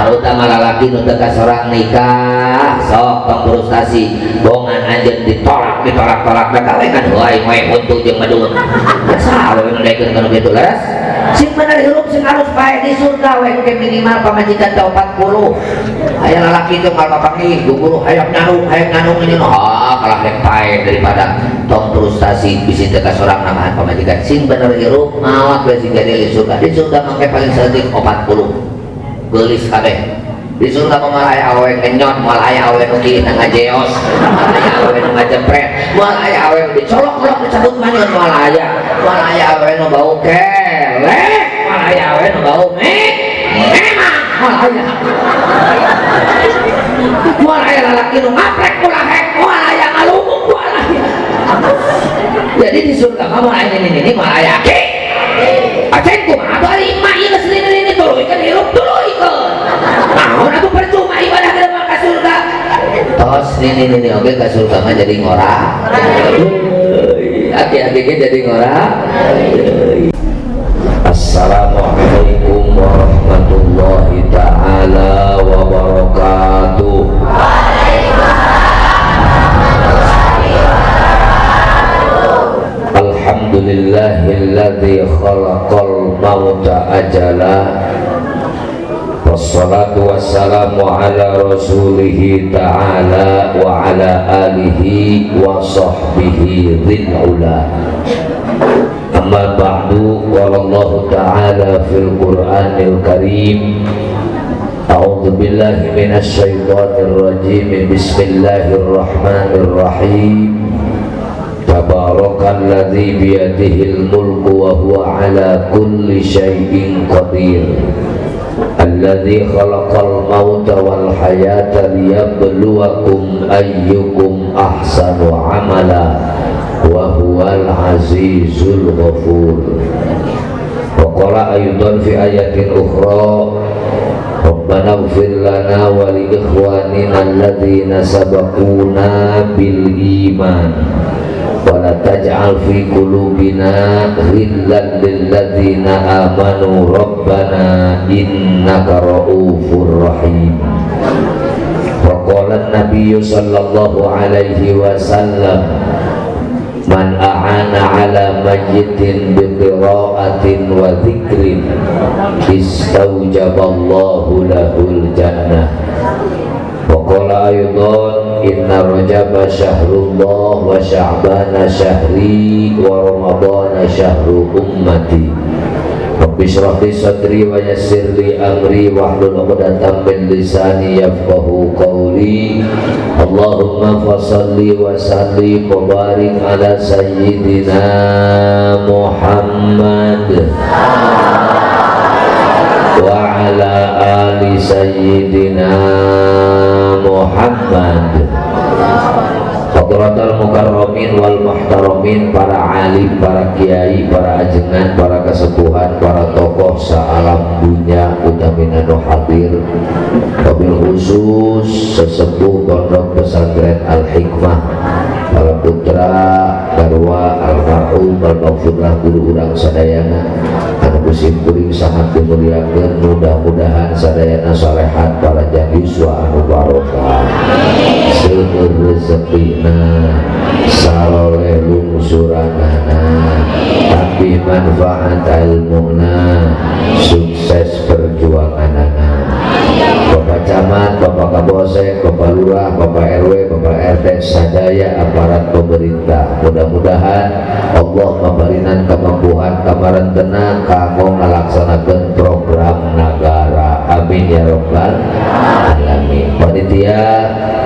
terutama lalaki nu teu kasorang nikah sok tong frustasi bongan anjeun ditolak kawe kan wae untuk jeung madun saha we ndekeun kana kitu leres sing bener hirup sing harus bae di surga we ke minimal pamajikan 40 aya lalaki teh mal papangi guru hayang nyanung nyeun kalah rek pae daripada tong frustasi bisi teu kasorang namahan pamajikan sing bener hirup maot we sing jadi di surga mangke paling saeutik 40 gelis kabeh di surga mah aya awe kenyot moal aya awe nu kieu ngajeos aya awe nu ngajepret moal aya awe nu dicolok-colok dicabut manyun moal aya awe nu bau kelek moal aya awe nu bau memang moal aya lalaki nu ngaprek ulah hek moal aya ngalunguk moal aya jadi di surga mah moal aya ini moal aya ki aceng kumaha tuh ari imah ieu geus ini tuluikeun hirup tuluikeun naon atuh percuma ibadah ke ka surga tos ini oge ka surga mah jadi ngora aki-aki ge jadi ngora Assalamualaikum warahmatullahi taala wabarakatuh. Alhamdulillahilladzi khalaqal mauta ajala wassalatu wassalamu ala rasulihi ta'ala wa ala alihi wa sahbihi dhil ula amma ba'du wallahu ta'ala fil qur'anil karim a'udzu billahi minasy syaithanir rajim bismillahirrahmanirrahim Tabarakalladzi biyadihil mulku wa huwa ala kulli syai'in qadir Alladzi khalaqal mauta wal hayata liyabluwakum ayyukum ahsanu amala wa huwal azizul ghafur Wa qala aydan fi ayatin ukhra Rabbana ighfir lana wa li ikhwanina alladhina sabaquna bil iman wala taj'al fi qulubina ghillan lil ladzina amanu rabbana innaka raufur rahim wa qala an-nabiy sallallahu alaihi wasallam man a'ana ala mayyitin bi qira'atin wa dzikrin istaujaballahu lahul jannah wa qala aydan inna rajaba syahrullah wa sya'bana syahri wa ramadana syahru ummati Rabbi shrah li sadri wa yassir li amri wahlul 'uqdatam min lisani yafqahu qawli Allahumma fassalli wa sallim wa barik ala sayyidina Muhammad wa ala ali sayyidina Muhammad Hadratal mukarramin wal muhtaramin, para alim, para kiai, para ajengan, para kesepuhan, para tokoh saalam dunia utamina no hadir. Wabil khusus sesepuh pondok pesantren Al-Hikmah, para putra garwa almarhum almarhumlah guru urang sadayana anu kusimkuring sangat dimuliakeun, mudah-mudahan sadayana salehat para jadiswa anu barokah seueur rezekina saleh lungsuranana tapi manfaat ilmuna sukses perjuanganana. Bapak Camat, Bapak Kabosek, Bapak Lurah, Bapak RW, Bapak RT sadaya aparat pemerintah, mudah-mudahan Allah memberikan kemampuan kamaran tenang kanggo ngalaksanakeun program negara, amin ya rabbal alamin. Panitia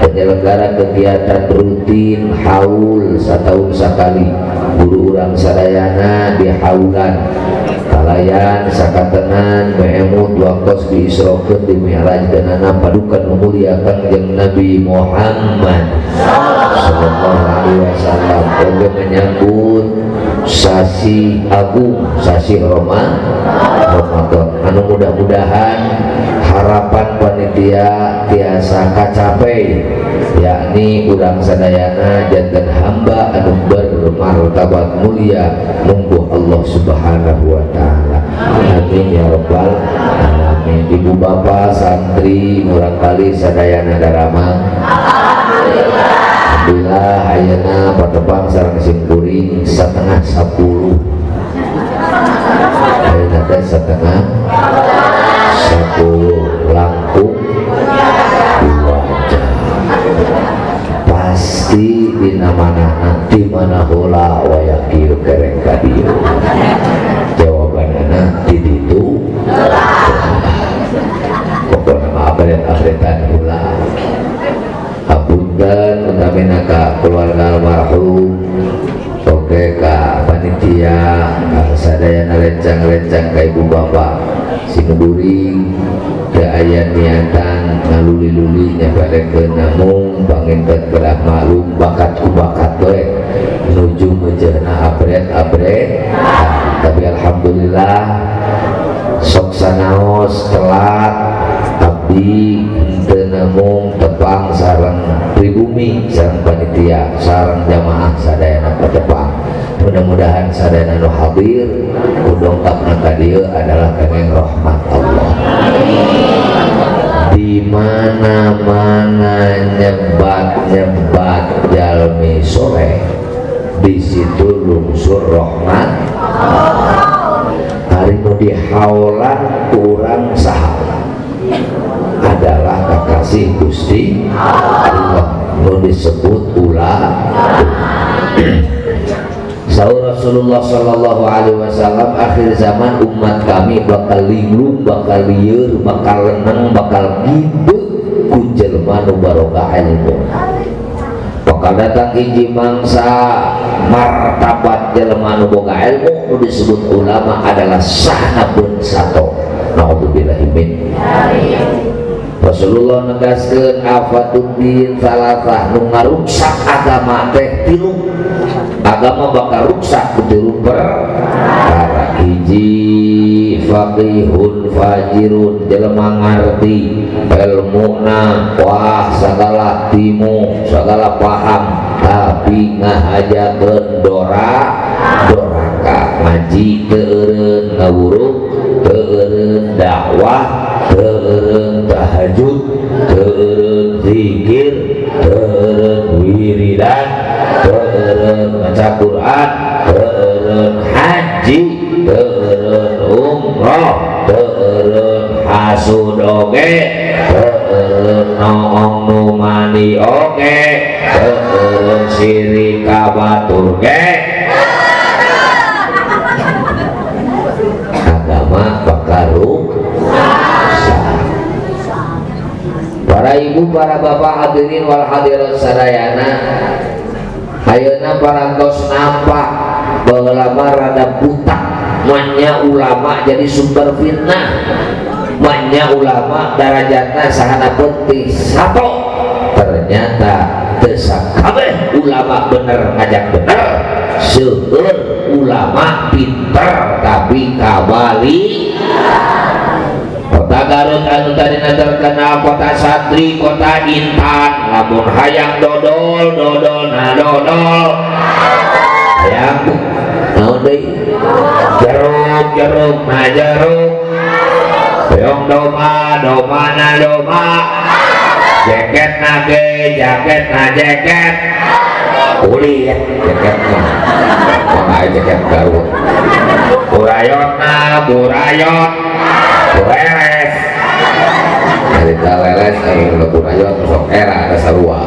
penyelenggara kegiatan rutin haul setahun sekali, guru urang sadayana dihaulan kalayan sakatenan meemut waktos diisrokeun di mi'raj danana padukan memuliakan jeung Nabi Muhammad sallallahu alaihi wasallam. Oge menyambut sasi agung, sasi Ramadan anu mudah-mudahan harapan panitia tiasa kacapai, yakni urang sadayana janten hamba anu bermartabat mulia mungguh Allah subhanahu wa ta'ala, amin ya rabbal alamin. amin. Ibu bapak santri murang kali sadayana daramang alhamdulillah ayeuna patepang sareng simkuring 9:30 ayeuna teh 9:10 langkung 2 jam pasti dina manana di mana heula wayah kieu kereng ka dieu jawabanana di ditu pokokna mah abret-abretan heula hapunten utamina ka keluarga almarhum oke ka panitia ka sadayana lencang-lencang ka ibu bapak Singuduring teu aya niatan ngaluli-luli nyapelekeun namung panginten kedah maklum bakat ku bakat we nuju meujeuhna abret-abret tapi alhamdulillah sok sanaos telat abdi teu namung tepang sareng pribumi sareng panitia sareng jamaah sadayana patepang mudah-mudahan sadayana nu hadir kudongkapna ka dieu adalah kenging rahmat Allah di mana-mana nyebat jalmi soleh di situ lungsur rahmat hari nu dihaulan kurang saha adalah kekasih Gusti Allah nu disebut ulah Saur Rasulullah Sallallahu Alaihi Wasallam akhir zaman umat kami bakal linglung, bakal lieur, bakal leneng, bakal gitu ku jelema nu barokah ilmu. Bakal datang hiji mangsa martabat jelema nu boga ilmu nu disebut ulama adalah sahnabun sato. Naudzubillahi min. Rasulullah negaskeun afatuddin salasah nu ngaruksak agama teh tilu agama bakal ruksak tilu perkara hiji faqihun fajirun jelema ngarti ilmuna wah sagala timu sagala paham tapi ngahajakeun doraka ngaji teu eureun ngawuruk teu eureun dakwah teu eureun tahajud teu eureun zikir teu eureun wiridan teu eureun maca Quran teu eureun haji teu eureun umroh teu eureun hasud oge teu eureun noong nu mani oge teu eureun sirik ka batur ge agama bakaru para ibu, para bapak hadirin wal hadirat sadayana ayeuna parantos nampak baheula rada buta manya ulama jadi sumber fitnah manya ulama darajatna sahana penting satu ternyata teu sakabeh ulama bener ngajak bener seueur ulama pinter tapi kabali kota Garut anu tadina terkenal kota Satri kota Intan lamun hayang dodol na dodol hayang naon deui jeruk na jeruk hoyong doma na doma jaket na ge jaket na jaket uli ya jaketna mah jaket Garut burayot na burayot leles cerita leles ayo lebur ayo sok era ada sarua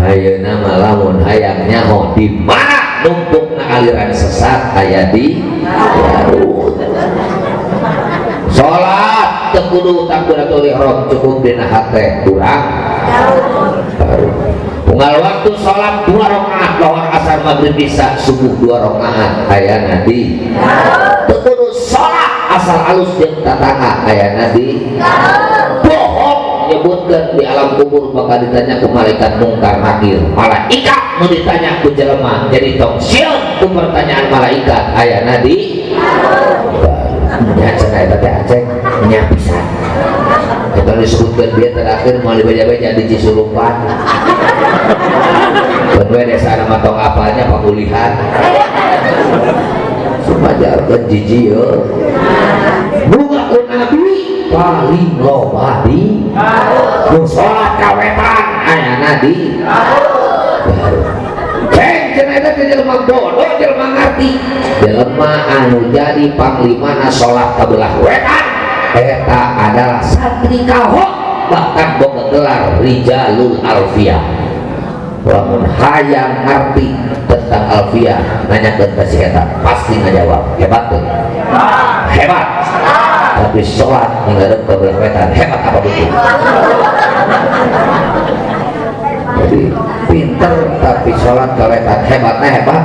ayeuna mah lamun hayang nyaho di mana numpukna aliran sesat aya di Garut salat teu kudu takbiratul ihram cukup dina hate kurang baru unggal waktu salat 2 rakaat lohor asar maghrib isya subuh 2 rakaat aya di teu kudu salat asal alus jeung tatangga aya di bohong nyebutkeun di alam kubur bakal ditanya ku malaikat mungkar nakir malaikat mau ditanya ku jelema jadi tong sieun ku pertanyaan malaikat aya di nya cenah eta teh aceng nya pisan eta disebutkeun dia terakhir meuli beja-beja di Cisulumpan bener desa nama tong apalnya pakulihan sumajarkeun jiji yeuh paling loba di sholat kawetan ayana di cenah eta jelema bodoh jelema ngarti jelema anu jadi panglimana sholat kabelah wetan eta adalah santri kahok bahkan boga gelar rijalul alfiyah. Lamun hayang ngerti tentang alfiyah nanyakeun ka si eta pasti ngajawab hebat tuh hebat tapi sholat ninggalin kabelah wetan hebat apa betul. Jadi pinter tapi sholat kawetan hebatnya hebat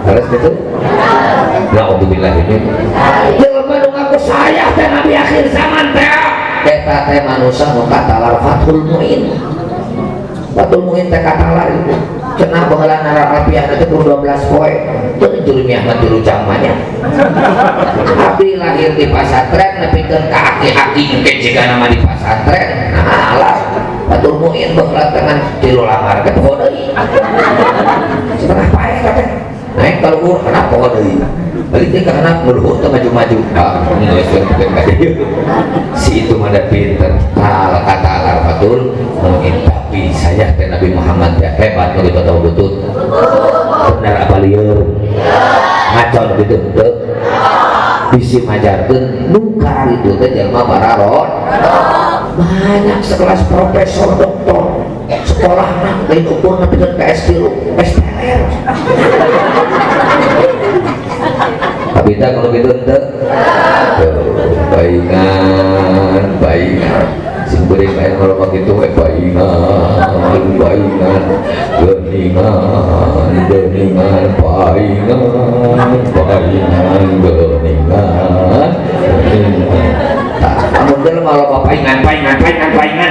harus gitu. Na'udzubillah ini jelema nu ngaku saya teh nabi akhir zaman teh eta teh manusia nu katalar Fathul Muin. Fathul Muin teh katalar cenah baheula nara alfiyah teh 12 poe teu jurmiah mah tilu jamanya. Abdi lahir di pasantren nepikeun ka aki-aki engke jiga nama di pasantren. Nah alah Fathul Muin baheula dengan tilu lamar teh poho deui. Setengah pae teh. Naik kalau kenapa poho deui. Balik dia karena meluhur tuh maju-maju si itu mana pinter kata alar Fathul Muin tapi saya teh Nabi Muhammad ya hebat begitu tahu betul benar apa liur ngacon gitu tuh bisi majarkeun nukar itu teh jelema bararon banyak sekelas profesor doktor sekolah lain ukur nanti ke S3 SPR tapi tak kalau gitu ente baingan sing beuring lain kalau begitu baingan geningan namun jelema loba paingan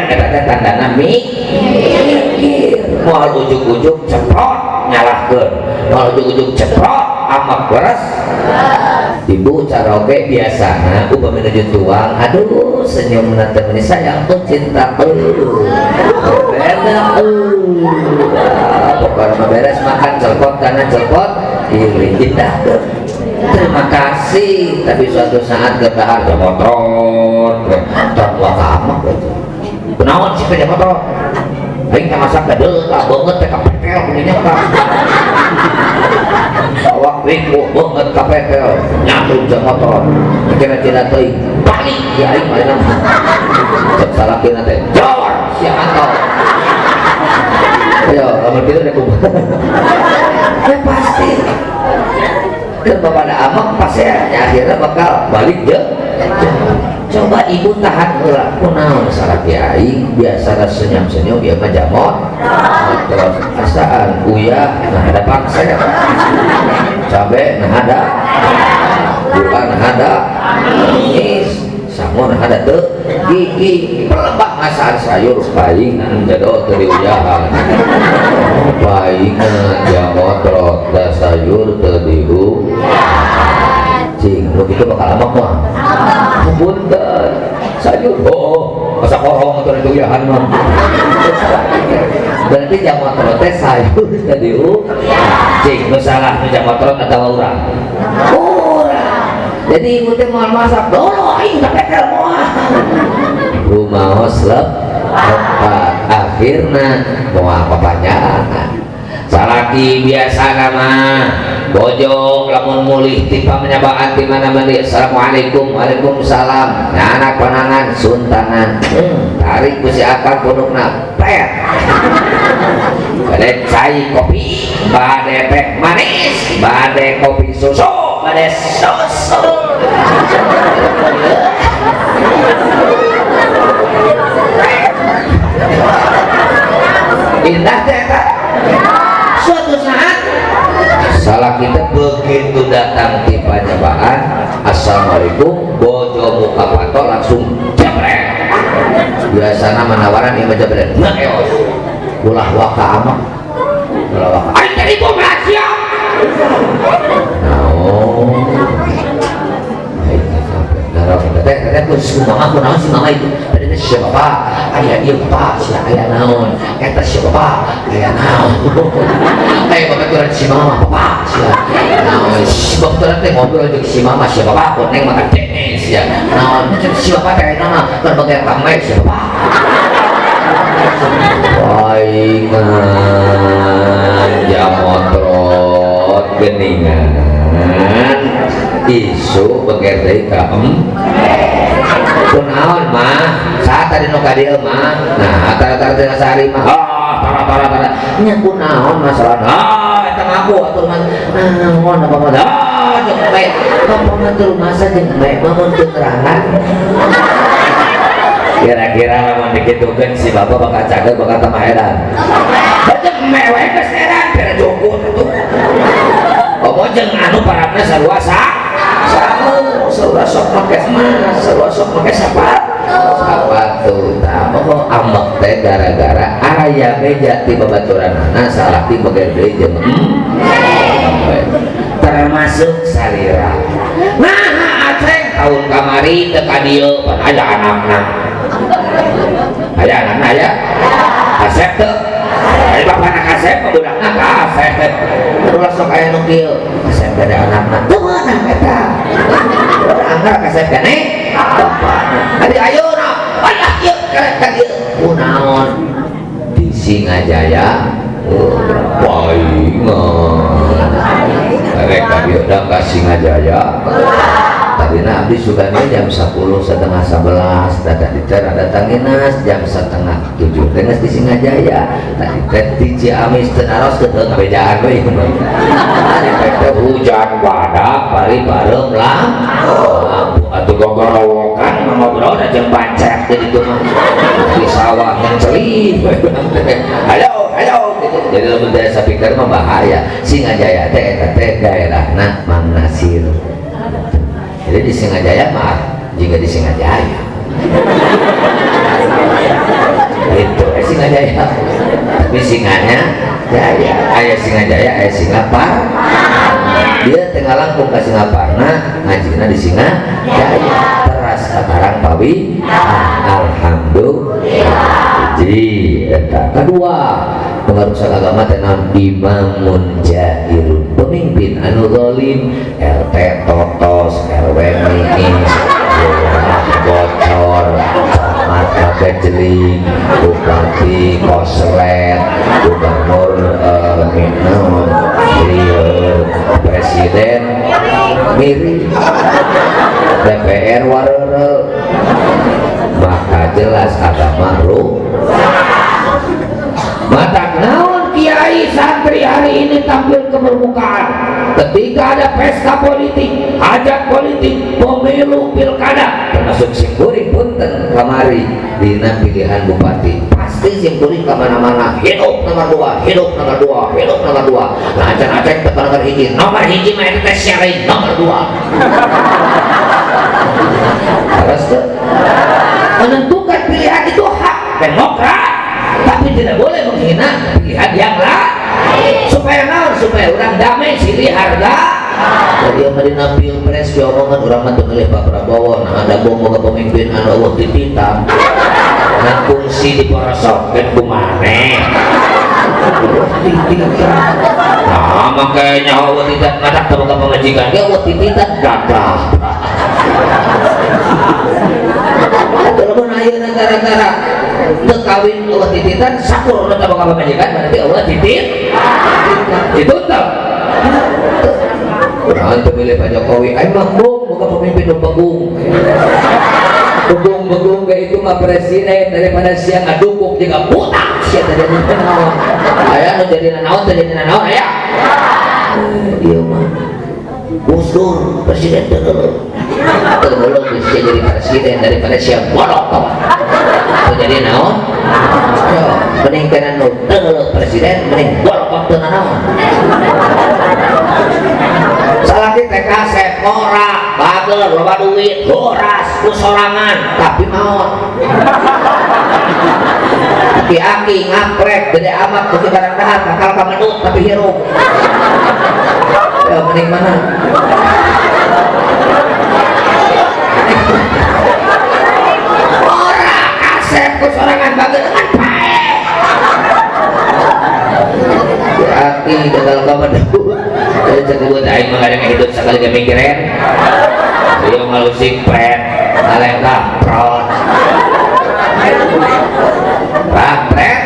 eta teh tandana mikir moal ujug-ujug ceprot nyalahkeun moal ujug-ujug ceprot amak beres ibu caroge biasanya upami nuju tuang aduh senyum nanti meni sayang tuh cinta beda pokoknya beres makan celpot kanan celpot kiri indah tuh terima kasih tapi suatu saat ketahar motor tertua kamak kenaon sih sepeda motor aing teh masak gadel lah banget teh kapekel punya tak awak ribu banget kapekel nyatu jeung motor kira-kira teuing balik ya aing mah cek salakina teh jor sia kantor ayo lamun kitu deh kumaha ya pasti ke bapak amak pasti ya akhirnya bakal balik je coba ibu tahan heula kunaon salah kiai biasa senyum-senyum dia mah jamot terus asaan uyah nah ada paksa cabe nah ada gula nah ada manis samun nah ada teu gigi pelebak ngasaan sayur paingan jadol teu diuyahan paingan jamot rota sayur teu diu cing begitu bakal amak mah punten sayur masa korong atau itu yahan mah berarti jamot rota sayur teu diu cing nu salah nu jamot rota atau urang jadi ibu teh mau masak dulu aing kapekel moal rumaos lepat akhirna moal papanjangan salaki biasa nama bojong lamun mulih tipa menyabaan di mana-mana assalamualaikum waalaikumsalam nah anak panangan suntangan tarik kusi akal pundukna pet bade cai kopi bade teh manis bade kopi susu bade susu indah teh suatu saat salah kita begitu datang di panyabaan assalamualaikum bojo muka patok langsung jebret biasanya menawaran yang menjebret nggak eos ulah waka amak ulah waka ayo jadi bom rahasia nah teh khusus mama aku naon si mama itu tadi siapa Pak aya ieu Pak sia aya naon eta siapa Pak aya naon aya babaturan si mama Pak sia naon si babaturan teh ngobrol jeung si mama siapa Pak kok neng makan tenis ya naon si Bapak teh nama berbagai kamai siapa Pak waingan jamotrot geningan isu begertei ka kunaon mah saat tadi nu ka dieu mah nah tara-tara teh sehari mah tara nya kunaon masalah eta mah aku atuh mah naon apa mah jeung bae apa mah teu masa jeung bae mah mun teu nerangan kira-kira lamun dikitukeun si bapak bakal cager bakal tamah edan bajeng meweh geus edan kira jogo tuh jeung anu parabna sarua sarua sok make emas sarua sok make sapatu tah pokok ambek teh gara-gara aya beja ti babaturanna salah ti bagede jeung termasuk salira nah aceng tahun kamari teu ka dieu pan aya anakna aya kasep teu aya bapana kasep budakna kasep ulah sok aya nu kieu kasep ada anakna teu meunang eta anggar kasep keneh bapana adi ayeuna aya ieu karek ka dieu kunaon di Singajaya waingan karek ka dieu da ka Singajaya tadina abdi sugana jam 10:30 11 tadi teh datanginas jam 6:30 teh geus di Singajaya tadi teh di Ciamis teu naros teu ngabejaan we tadi teh hujan badak bari bareng lah atuh gogorowokan ngobrol da jeung pancet jadi itu mah di sawah yang celih ayo gitu. Jadi lamun desa pikir mah bahaya Singajaya teh eta teh daerahna Mang Nasir. Jadi di Singajaya mah jika di Singajaya itu Singajaya tapi singanya jaya ayah Singajaya ayah Singapar dia tengah langkung ke Singaparna ngajina di Singajaya teras katarang pawi alhamdulillah. Jadi kedua pengarusan agama tenan Imamun Jairun pemimpin anu zalim RT totos RW mingis bocor camat kagejeling bupati koslet gubernur presiden mirip DPR warere maka jelas agama mata naon kiai santri hari ini tampil ke permukaan ketika ada pesta politik, hajat politik, pemilu, pilkada termasuk simkuring punten kamari dina pilihan bupati pasti simkuring kemana-mana hidup nomor 2 hidup nomor 2 hidup nomor 2 nah acak-acak tekan nomor hiji mah itu syaring nomor 2 harus tuh menentukan pilihan itu hak demokrat tapi tidak boleh menghina pilihan yang lain supaya naon supaya orang damai silih harga jadi yang medina pilpres diomongan orang mah milih Pak Prabowo nah ada bomo ke pemimpin anu eueuh tititan nah fungsi diporosokkeun ku maneh nah makanya eueuh tititan matak teu boga pamajikan ge eueuh tititan gadah atuh ayeuna gara-gara teu kawin eueuh tititan sakur nu teu boga pamajikan berarti eueuh titit ditutup urang teu milih Pak Jokowi ai mah boga pemimpin nu begung begung ge itu mah presiden daripada sia ngadukuk jeung buta sia teh naon aya nu jadi naon teh jadi naon aya ieu mah Gus Dur presiden tergolong bisa jadi presiden daripada siap bodoh kawan itu jadi naon mending kena nu presiden mending bodoh waktu naon salah kita kasep korak bagel loba duit horas kusorangan tapi naon aki-aki ngaplek gede amat besi barang dahar kakal kamendut tapi hirup ya mending mana ora kaleng kaprot rampret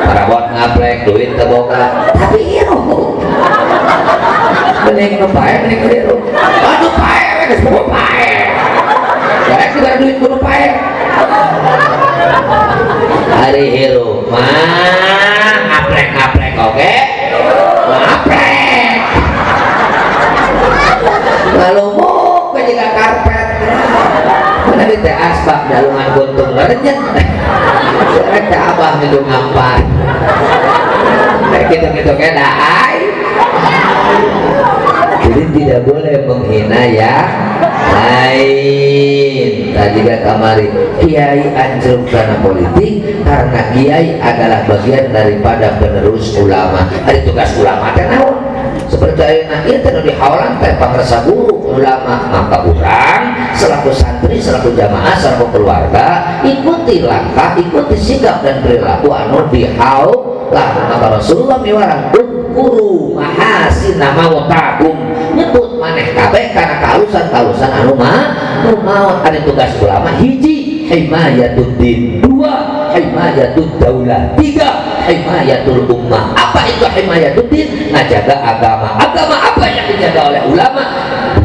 parabot ngaplek duit teboga tapi hirup mending nupae mending hirup aduh pae geus boga pae karek juga duit kudu pae hari hirup mah ngaplek oke ngaplek lalu mau juga karpet mana di teh asbak dalungan guntung ngerenyet karek teh abah itu ngampar kayak gitu-gitu kayak daai jadi tidak boleh menghina ya lain. Tadi kamari kiai anjlok karena politik karena kiai adalah bagian daripada penerus ulama. Ada tugas ulama teh naon? Seperti ayeuna ieu teh dihawalan teh pangresa guru ulama, maka urang selaku santri, selaku jamaah, selaku keluarga ikuti langkah, ikuti sikap dan perilaku anu dihawalan. Maka Rasulullah miwarang guru mahasin nama watakum nyebut maneh kabeh karena kalusan anu maut. Ada tugas ulama hiji himayatuddin, dua himayatud daulah, tiga himayatul ummah. Apa itu himayatuddin? Ngajaga agama. Agama apa yang dijaga oleh ulama?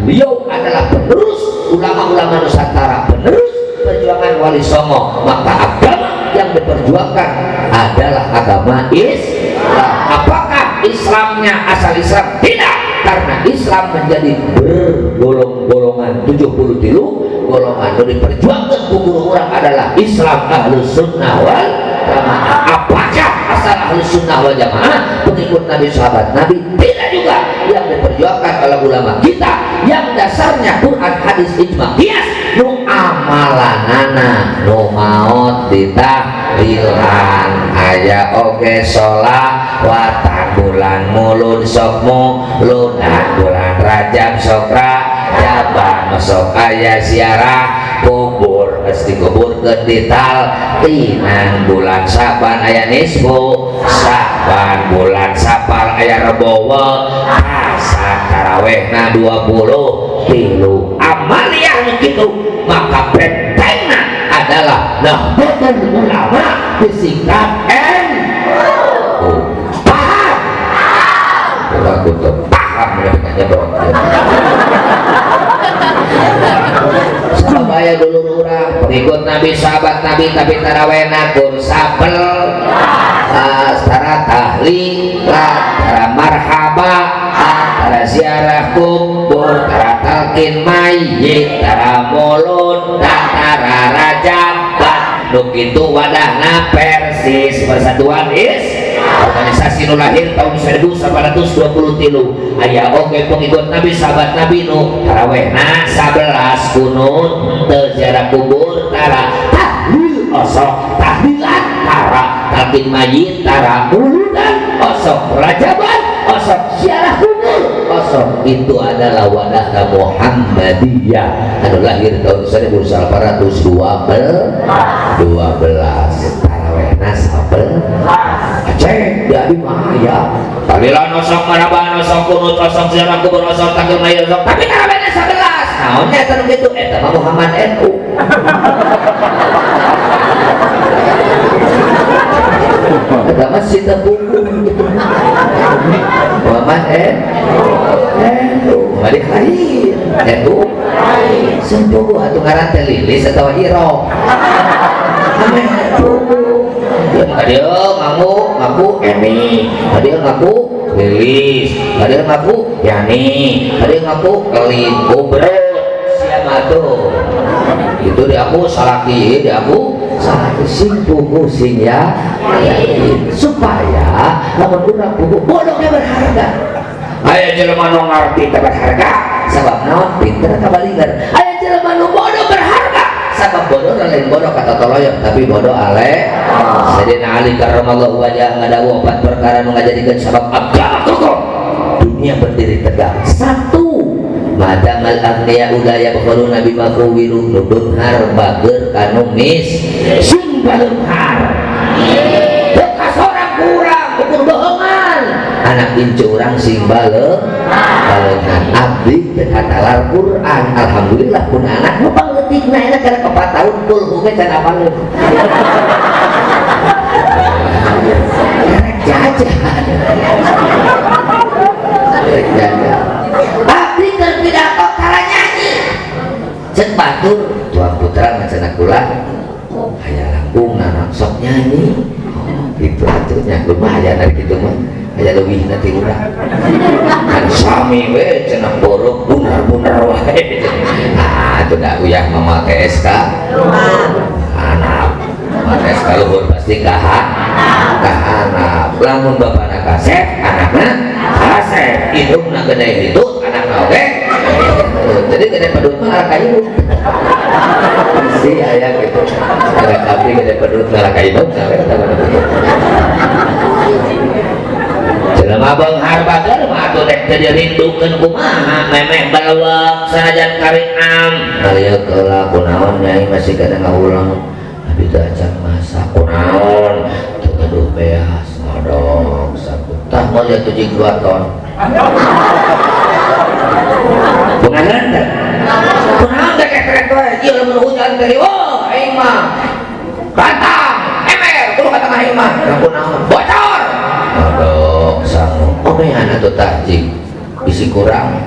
Beliau adalah penerus ulama-ulama Nusantara, penerus perjuangan Wali Songo. Maka agama yang diperjuangkan adalah agama Islam. Apakah Islamnya asal Islam? Tidak, karena Islam menjadi bergolong-golongan 73 golongan. Yang diperjuangkan guru orang adalah Islam Ahlus Sunnah wal Jamaah. Apakah asal Ahlus Sunnah wal Jamaah pengikut Nabi sahabat Nabi? Tidak juga. Yang diperjuangkan oleh ulama kita yang dasarnya Quran, hadis, ijma, qiyas, nu amalanana nu maot ditahlilan aya oge sholawatan bulan mulun sokmu lunan bulan Rajab sokra jaban sok aya ziarah kubur geus dikuburkeun di tal tinan bulan Saban aya nisfu Saban bulan Sapar aya rebowo asa tarawehna 23 amaliyah begitu. Maka pentingnya adalah Nahdlatul Ulama disingkat NU. Paham? Aku tuh paham mereka bro. Sabaya dulu orang pengikut Nabi, sahabat Nabi, tapi tarawehna kur sapel, tara tahlilan, tara marhaba, tara ziarah kubur, tara talqin mayit, tara mulun, tara rajabat. Nu kitu wadahna Persis Persatuan organisasi nu lahir tahun 1923. Aya oge pengikut Nabi, sahabat Nabi nu tarawehna 11 kunut teu ziarah kubur, tara tahlil osok tahlilan, tara talqin mayit, tara muludan osok rajaban, osok ziarah kubur, osok. Itu adalah wadahna Muhammadiyah anu lahir tahun 1912. Tarawehna sabel cek jadi mahaya tahlilan osok maraban osok kunut osok ziarah kubur osok talqin mayit osok, tapi tarawehna 11 naonnya eta nu kitu eta mah Muhammad NU. Eta mah sita buku Muhammad NU balik lahir NU sembuh atuh ngaran teh Lilis atawa Iro dia ngaku Emi, dia ngaku Lilis, dia ngaku Yani, dia ngaku Kelin, Bro, siapa tuh? Itu dia aku salaki, dia aku salaki sing buku sing ya, supaya lamun urang buku bodohnya berharga. Aya jelema nu ngarti teh berharga, sabab naon pinter kabaligar. Aya jelema nu bodoh berharga, sabab bodoh lain bodoh kata toloyok tapi bodoh ale. Sayyidina Ali karramallahu wajhah ngadawu 4 perkara nu ngajadikeun sabab agama kokoh dunia berdiri tegak. 1. Madamal agniya ulaya bakhaluna bima kuwiru nudun harbageur kanu mis sing baleuhar. Teu kasorang kurang ukur bohongan. Anak incu urang sing baleuh kalengan abdi teu hatalar Quran alhamdulillah pun anak nu pangleutikna enak kana 4 tahun kul hukum can apaleun jajan abdi keur pidato kala nyanyi cek batur tuang putra macana kula aya langkung anak sok nyanyi itu atunya lumayan dari gitu mah aya leuwih nanti urang kan sami we cenah borok bunar-bunar wae nah itu da uyah mamakai SK anak mamakai SK luhur pasti anak lamun bapana kasep anakna kasep hidungna gede itu anakna oke jadi gede pedut mah arah kayu si aya gitu ada kabri gede pedut arah kayu sampai jelema beunghar bager mah atuh rek teu dirindukeun kumaha memeh balawak sanajan karinam aya keula kunaon nyai masih kada ngaulang abi teu acan masak kunaon teu gaduh beas ngodong sakut tah moal atuh jig 2 ton bungahan teh kunaon teh kerek wae ieu lamun hujan teh oh aing mah rantang emer kudu kata aing mah kunaon bocor aduh sang omehan atuh tahjik isi kurang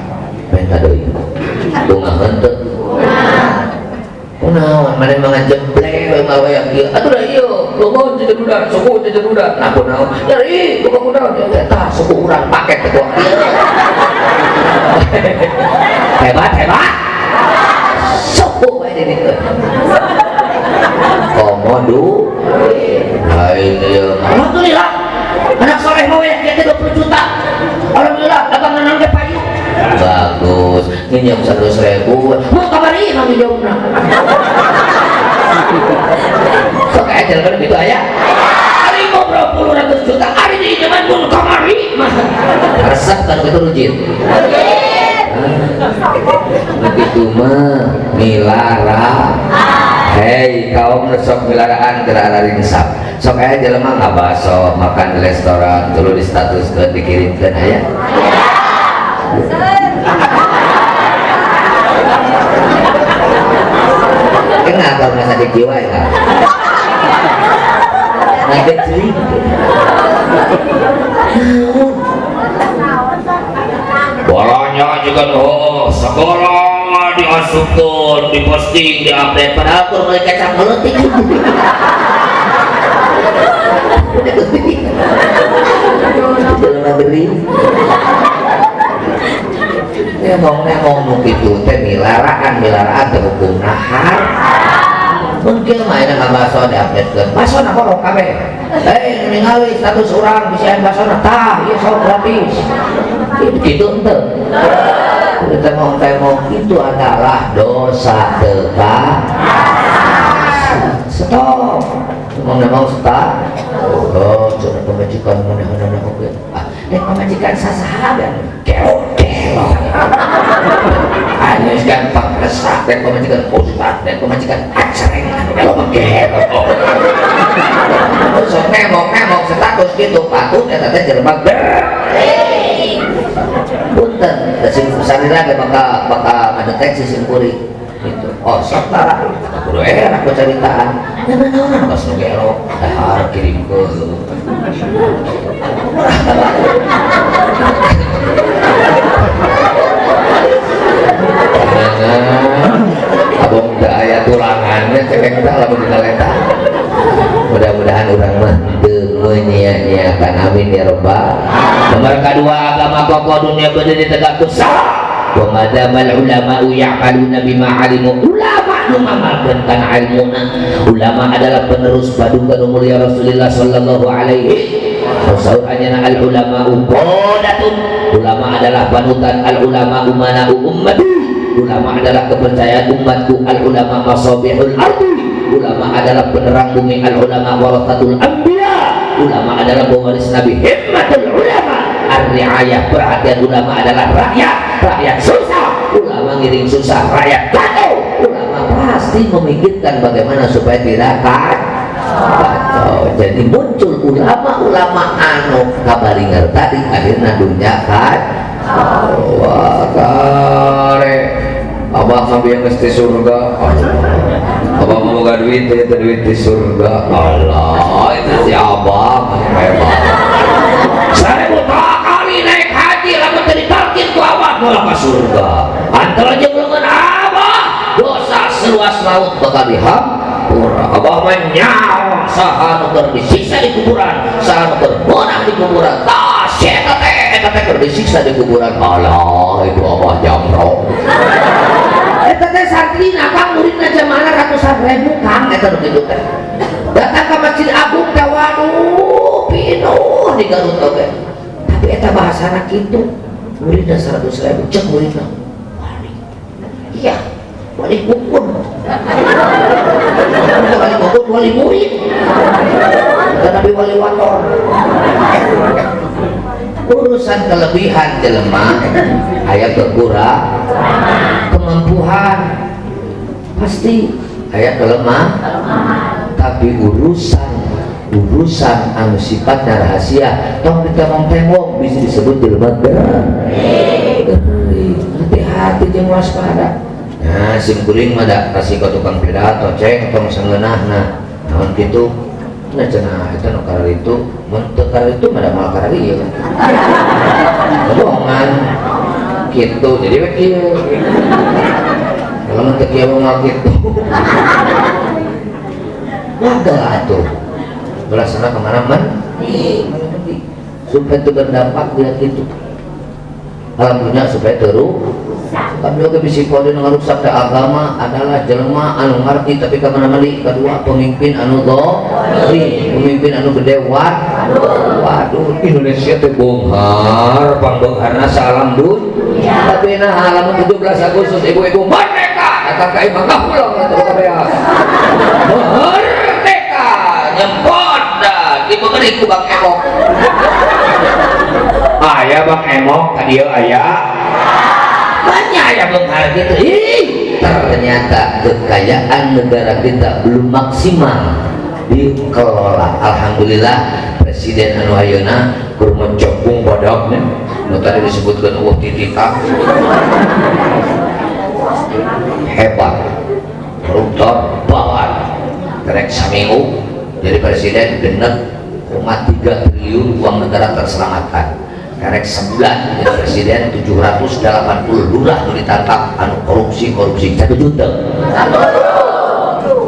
minta deui bunga henteu kunaon mane mangan jemble we mah wayang kieu atuh da ieu luhun jejeruda suku jejeruda nah kunaon nyeri buka kunaon tah suku urang paket teh hebat suku we di dieu komodo lain ieu alhamdulillah anak soleh mau ya dia 20 juta alhamdulillah dagangan ge payu bagus nginjem 100.000 mau kamari mah minjomna sok aja kan gitu aya ari ngobrol 100 juta ari di zaman pun kamari mah resep kan itu rujit begitu mah milara hei kaum sok milaraan gerak ringsap sok aya jelema ngabaso makan di restoran tuluy di status ke dikirimkeun aya kenapa masa dijiwa ya ngaget celing bolanya juga sekolah dimasukkan diposting diupdate padahal kur mereka kecap meletik ya ngomong gitu teh milaraan terhukum nahar mungkin mainan ngabaso diupdatekeun baso na korok kabeh ningali status urang bisian baso na tah ieu sok gratis itu henteu kita ngomong itu adalah dosa teka stop ngomong stop oh cuma pemajikan mana oke pemajikan sasahabat kelo hanya gampang resah dan pemajikan ustad dan pemajikan acareng kalau kelo so ngemong status gitu patut ya tadi jerbak punten sim sarira ge bakal mendeteksi simpuri gitu oh saktara kudu enak caritaan naon geus nu gelok dahar kirimkeun abang da aya tulangannya cekek tah lamun digaleta mudah-mudahan urang mah teu menyia-nyiakan amin ya rabbal nomor kedua agama kokoh dunia berdiri tegak salah wa madamal ulama'u ya'maluna bima alimu ulama nu ngamalkeun kana ilmuna ulama adalah penerus paduka nu mulia Rasulullah sallallahu alaihi wasallam anyana al ulama'u qodatun ulama adalah panutan al ulama'u mana'u ummati ulama adalah kepercayaan umatku al ulama masabihul ardi ulama adalah penerang bumi al ulama warasatul anbiya ulama adalah pewaris nabi himmatul ulama ar-riayah perhatian ulama adalah rakyat susah ulama ngiring susah rakyat kacau ulama pasti memikirkan bagaimana supaya tidak kacau jadi muncul ulama anu kabaringar tadi akhirnya dunia wah kare abah mah yang mesti surga. Abah mau gak duit itu duit di surga. Allah itu si abah hebat. Saya buta kali naik haji lamun teu ditarkin ku abah malah ka surga. Antara jeung leungeun abah dosa seluas laut bakal dihampura. Abah mah nyawa saha nu keur disiksa di kuburan, saha nu keur beunang di kuburan. Tah eta teh keur disiksa di kuburan. Allah itu abah jamro. Eta teh santrina Kang muridna jamaah ratusan ribu Kang eta nu kitu teh. Datang ke Masjid Agung teh waduh pinuh di Garut oge. Tapi eta bahasana kitu. Muridna 100.000 cek muridna. Wali. Iya, wali kukun. Wali kukun wali murid. Tapi wali wator. Urusan kelebihan jelema aya kekurang kemampuan pasti aya kelemah, tapi urusan anu sifatnya rahasia tong ditemong-temong bisa disebut jelema hati-hati jeung waspada. Nah sim kuring mah da kasih ka tukang pidato cek tong sangeunahna naon kitu. Nah cenah eta nu karar itu mun teu karar itu mah da mal karar ieu kan. Bohongan gitu jadi we kieu. Kalau mun teu kieu mah kitu. Wagal atuh. Belasana kemana mandi supaya itu berdampak dia gitu. Alhamdulillah supaya terus kabeh oge bisi poin ngarusak agama adalah jelema anu ngarti tapi kamana mandi. Kedua pemimpin anu dolim, pemimpin anu gede waduh Indonesia teh bonghar pangbeungharna salam dunya. Tapi nah halaman 17 Agustus ibu-ibu merdeka datang ka imah kapulang eta kabeh. Merdeka nyempot dah diberi ku Bang Emok. Aya Bang Emok ka dieu aya banyak yang menghal gitu. Ternyata kekayaan negara kita belum maksimal dikelola. Alhamdulillah Presiden anu ayeuna keur mencokung bodogna nu tadi disebutkeun titika hebat koruptor bawan kerek saminggu jadi presiden genep 3 triliun uang negara terselamatkan. Karek sebulan jadi presiden 780 lurah nu ditangkap anu korupsi 1 juta.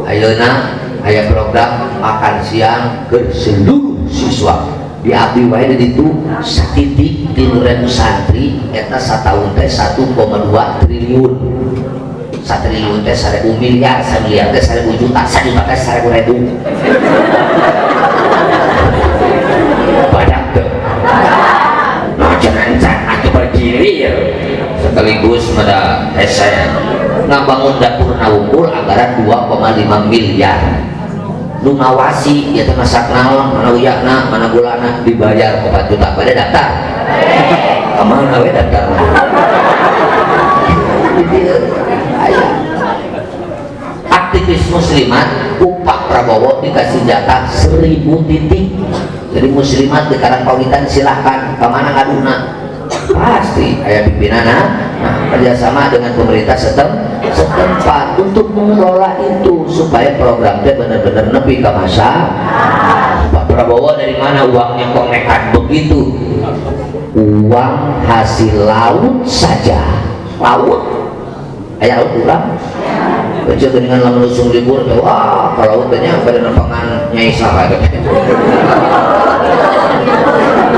Ayeuna aya program makan siang ke seluruh siswa. Di abdi wae di ditu satitik 3.000 santri eta sataun teh 1,2 triliun. 1 triliun teh 1.000 miliar, 1 miliar teh 1.000 juta, 1 juta teh 1.000 ribu. Banyak tuh. Jangan atau berdiri ya sekaligus pada saya ngabangun dapur naunggul anggaran 2,5 miliar lu ngawasi ya masak naon mana uyakna mana gulana dibayar 4 juta pada daftar kemana we daftar aktivis muslimat upah Prabowo dikasih jatah 1000 titik. Jadi muslimat di Karangpawitan silahkan kemana ngaduna pasti ayah pimpinana kerjasama dengan pemerintah setempat untuk mengelola itu supaya programnya benar-benar nepi ke masa. Pak Prabowo dari mana uangnya kok nekat begitu? Uang hasil laut saja, laut ayah laut kurang kecil dengan lama lusung libur wah kalau lautnya pada nempangan Nyai Saha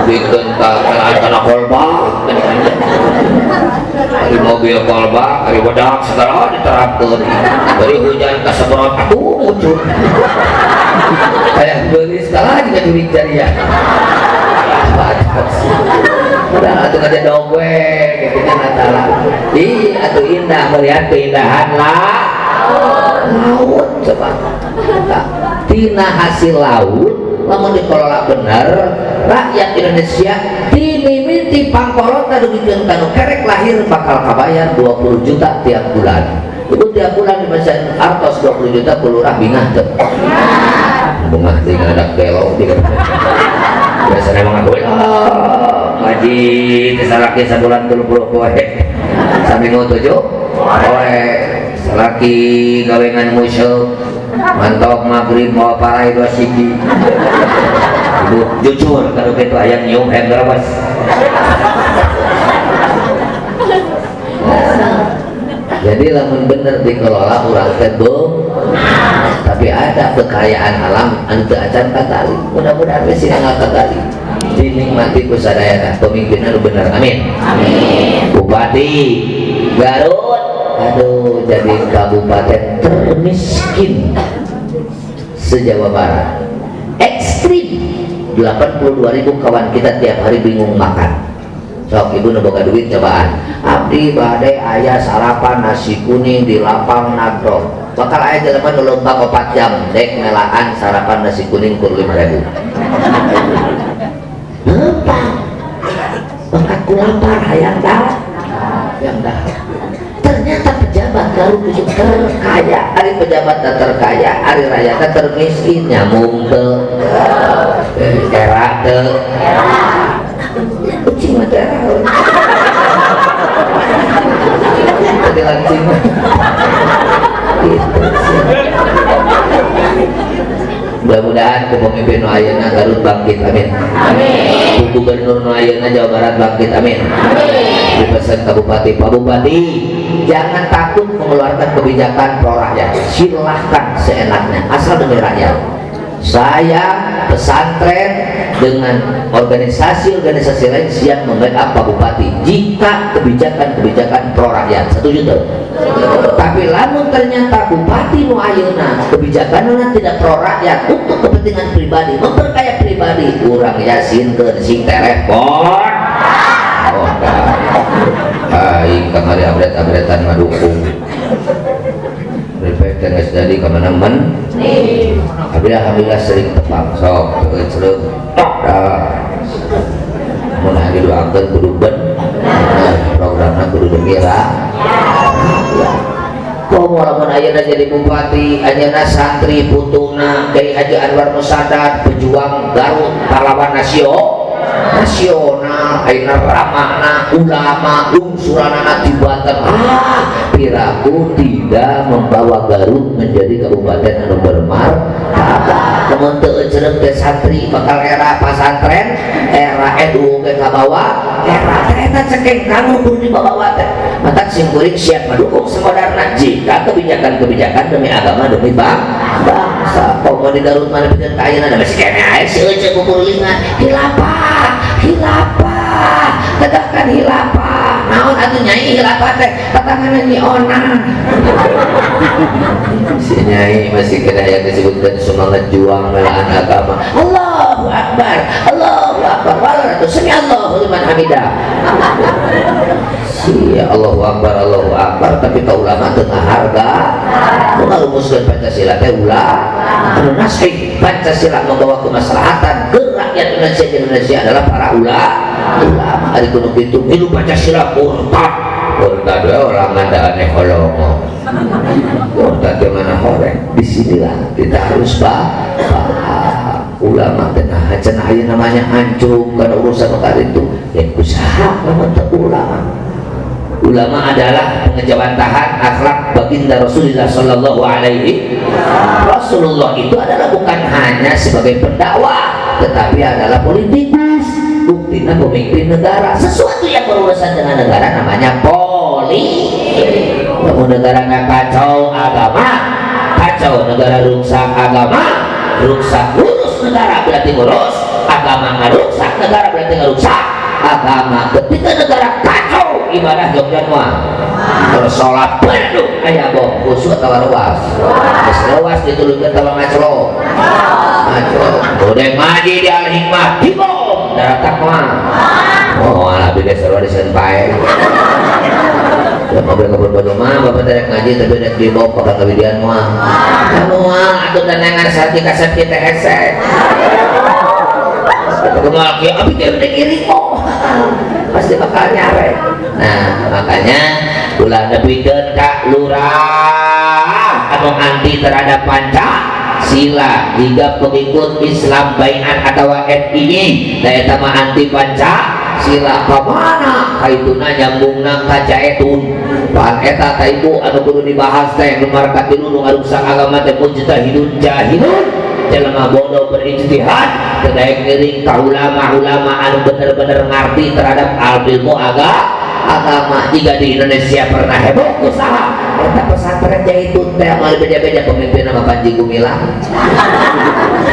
bikin kelaan tanah kolbak dari mobil kolbak dari wadah segala diterapkan dari hujan ke seberot aku muncul kayak beli segala juga duit jari ya udah atuh aja dongeng gitu kan antara atuh indah melihat keindahan laut coba tina hasil laut lamun dikelola bener rakyat Indonesia timimiti pangkolot dugikeun kanu kerek lahir bakal kabayar 20 juta tiap bulan. Itu tiap bulan di Masjid Artos 20 juta kulurah bingah teu. Bungah tinggal ada belok biasanya emang aku ngaji salaki sabulan 30 poe saminggu 7 poe salaki gawengan musyuk mantap maghrib mau parai 2 siki jujur kalau gitu ayam nyium yang gerawas. Jadi lamun bener dikelola orang tebel, tapi ada kekayaan alam anu teu acan katali. Mudah-mudahan we sing ngatali dinikmati ku sadayana pemimpinna nu bener. Amin. Amin. Bupati Garut, aduh jadi kabupaten termiskin se-Jawa Barat. Ekstrim. 82.000 kawan kita tiap hari bingung makan. Sok ibu nu boga duit cobaan abdi bade aya sarapan nasi kuning di lapang nagro bakal aya jelema nu lomba 4 jam dek melaan sarapan nasi kuning kur 5.000 lempang bakat ku lapar hayang dah yang dah ternyata pejabat Garut itu terkaya hari pejabat terkaya hari raya termiskin nyamung teu era teu kucing mata jadi lancing gitu. Mudah-mudahan kepemimpin nu ayeuna Garut bangkit. Amin. Amin. Gubernur nu ayeuna Jawa Barat bangkit. Amin. Amin. Dipesan ke Bupati, Pak Bupati jangan takut mengeluarkan kebijakan pro rakyat, silahkan seenaknya asal demi rakyat. Saya pesantren dengan organisasi-organisasi lain siap membackup Pak Bupati jika kebijakan-kebijakan pro rakyat. Setuju tuh? Tapi lamun ternyata Bupati nu ayeuna kebijakannya tidak pro rakyat untuk kepentingan pribadi, memperkaya pribadi, urang yasinkeun sing telepon. Oh, aing kamari abret-abretan ngadukung. Reflektor nggak jadi kemana-mana. Alhamdulillah sering tepang sok ceruk mun lagi doakeun kudu ben programna kudu gembira. Komo lamun ayeuna jadi bupati ayeuna santri putuna Kyai Haji Anwar Musadad pejuang Garut pahlawan nasional ayeuna ramahna ulama lungsuranana tibatan piraku tidak membawa Garut menjadi kabupaten anu bermartabat. Namun teu cereup teh santri bakal era pasantren era NU ke kabawa era eta cekeng kanggo kudu dibawa teh matak sing kuring siap mendukung semodarna jika kebijakan-kebijakan demi agama demi bangsa. Komo di Garut mana pikeun ka ayeuna da masih kene ae seuceuk kukulingan hilafah tegakkan hilafah naon atuh nyai hilafah teh patangan Nyi Ona si nyai masih kena yang disebutkan semangat juang melaan agama. Allahu Akbar walatu sami Allahu liman hamidah. Si Allahu Akbar tapi ka ulama teu ngaharga ngarumuskeun Pancasila teh ulah anu nasih Pancasila membawa kemaslahatan ke rakyat Indonesia adalah para ulama. Ari kudu kitu hidup Pancasila murtad orang ada aneh holongo murtad yang mana horeng. Disinilah kita harus paham ulama tengah cenah aya namanya hancur karena urusan perkara itu yang usaha ulama adalah pengejawantahan akhlak baginda Rasulullah Sallallahu Alaihi Rasulullah itu adalah bukan hanya sebagai pendakwah tetapi adalah politikus. Buktinya pemimpin negara sesuatu yang berurusan dengan negara namanya politik. Namun negara nggak kacau agama, kacau negara rusak agama, rusak ngurus negara berarti ngurus agama, ngerusak negara berarti ngerusak agama. Ketika negara kacau ibadah Jogja mah kalau sholat penuh ayah boh khusus atau ruas ruas ditulunkan sama macro udah maji di al-hikmah dibom darah takwa alah beda seru di senpai mobil kebun baju mah bapak tidak ngaji tapi udah dibom pakai kebidian mah kamu atau danangan sakit kasar kita hesek kemal kia abis dia udah kiri kok pasti bakal nyare. Nah makanya ulah nepikeun ka lurah anu anti terhadap Pancasila hingga pengikut Islam baiat atau FII da eta mah anti Pancasila sila kemana kaituna nyambungna ka jaetun pan eta ta ibu anu kudu dibahas teh gemar katilu nu ngaruksak agama teh mujtahidun jahilun jelema bodoh berijtihad teu daek ngeuring ka ulama-ulama anu bener-bener ngarti terhadap ilmu agama. Jika di Indonesia pernah heboh usaha eta pesantren jaitun teh amal beda-beda pemimpin nama Panji Gumilang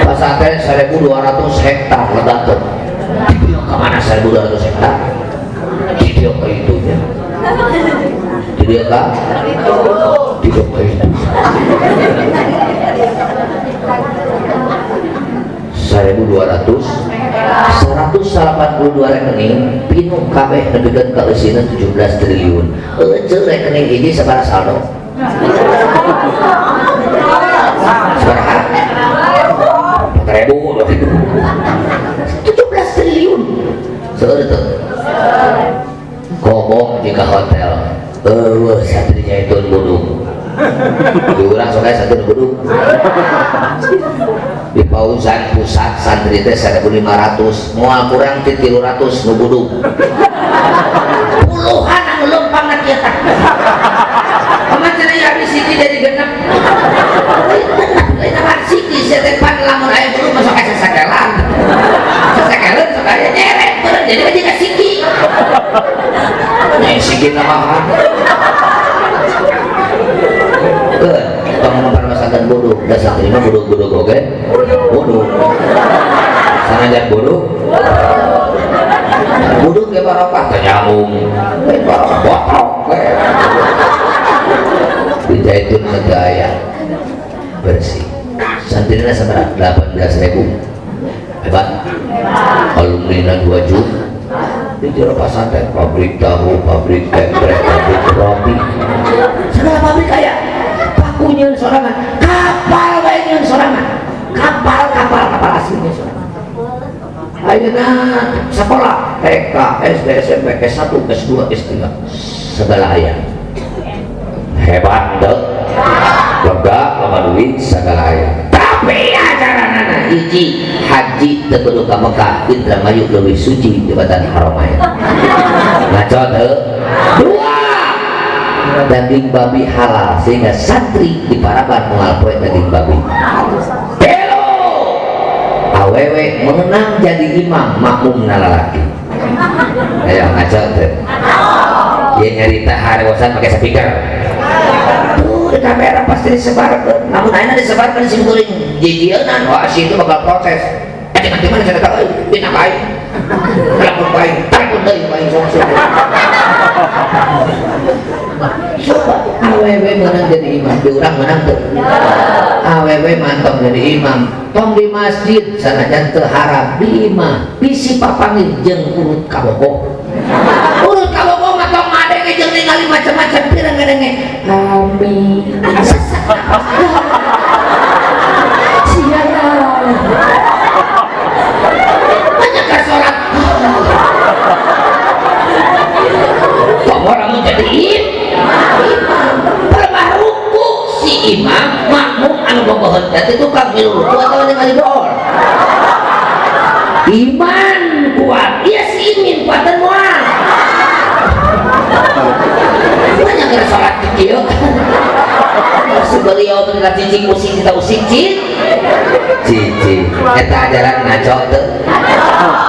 pesantren 1.200 hektar ledakeun video kemana 1.200 hektar video ke itunya video ke video ke itu 1.282 rekening pinu kabeh nepikeun ka eusina 17 triliun eueuh rekening hiji sabaraha saldo sabaraha 4.000 17 triliun seueur teu ngomong jika hotel satri jaitun budung diurang soalnya satu budung di Pausan pusat santri teh 1.500 moal kurang ti 300 nu budung puluhan anu lempang na kieu tah aman cenah ya bisiki dari genep lain mah siki setepan lamun aya budung masuk asa sakelan sakelan sok aya nyeret beureun jadi mah jiga siki nya siki namahan tong mempermasalahkan bodoh dan santri mah bodoh oke bodoh sanajan bodoh ke barokah teh nyambung barokah botok di Jaitun Megaya bersih santrina seberapa 18.000 hebat alumni 2 juta di jero pesantren pabrik tahu pabrik tempe pabrik roti segala pabrik kaya pakunyeun sorangan kapal bae nyeun sorangan kapal aslinya sorangan ayeuna sekolah TK SD SMP S1 S2 S3 segala aya hebat deh lega lama duit segala aya tapi ajaranana hiji haji teu kudu ka Mekah Indramayu leuwih suci jabatan Haramain ngaco teu dua daging babi halal sehingga santri di Paraban moal poe daging babi telo awewe menang jadi imam makmum lalaki ayo ngaco teu dia nyarita harewasan pakai speaker di kamera pasti disebarkan namun akhirnya disebarkan si guring jijienan wah si itu bakal proses nanti mana saya tahu bina kain kelapun kain takut dari kain songso coba AWW menang jadi imam diurang menang tuh AWW mantap jadi imam tong di masjid sanajan teu haram di imam bisi papangin jeung urut kabogo mah tong ngadenge jeung ningali macam-macam pirang ngadenge amin siaran banyak ka salat kok orang jadi imam pelemah ruku si imam makmum anu bobohon teh tukang milu ruku atawa ningali doa iman kuat iya si imin kuatan moal banyak kira sholat kecil si beliau beneran cicing using kita using cicing kita ajaran ngaco tuh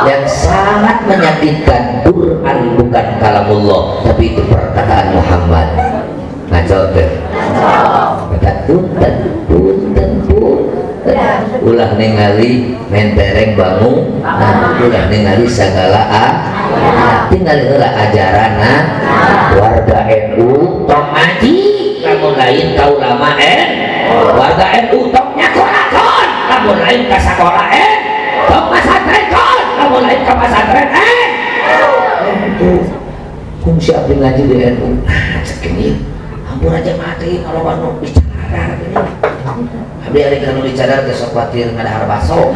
yang sangat menyakitkan Quran bukan kalamullah tapi itu perkataan Muhammad ngaco tuh kata punten ulah ningali mentereng bangun ulah ningali segala tinggal heula ajarana warga NU tong ngaji lamun lain ka ulama warga NU tong nyakolakon lamun lain ka sakola tong masantrenkon lamun lain ka masantren fungsi abdi ngaji di NU segini ampun aja mati kalau anu bicara gini abdi ari kana dicadar teh sok kuatir ngadahar baso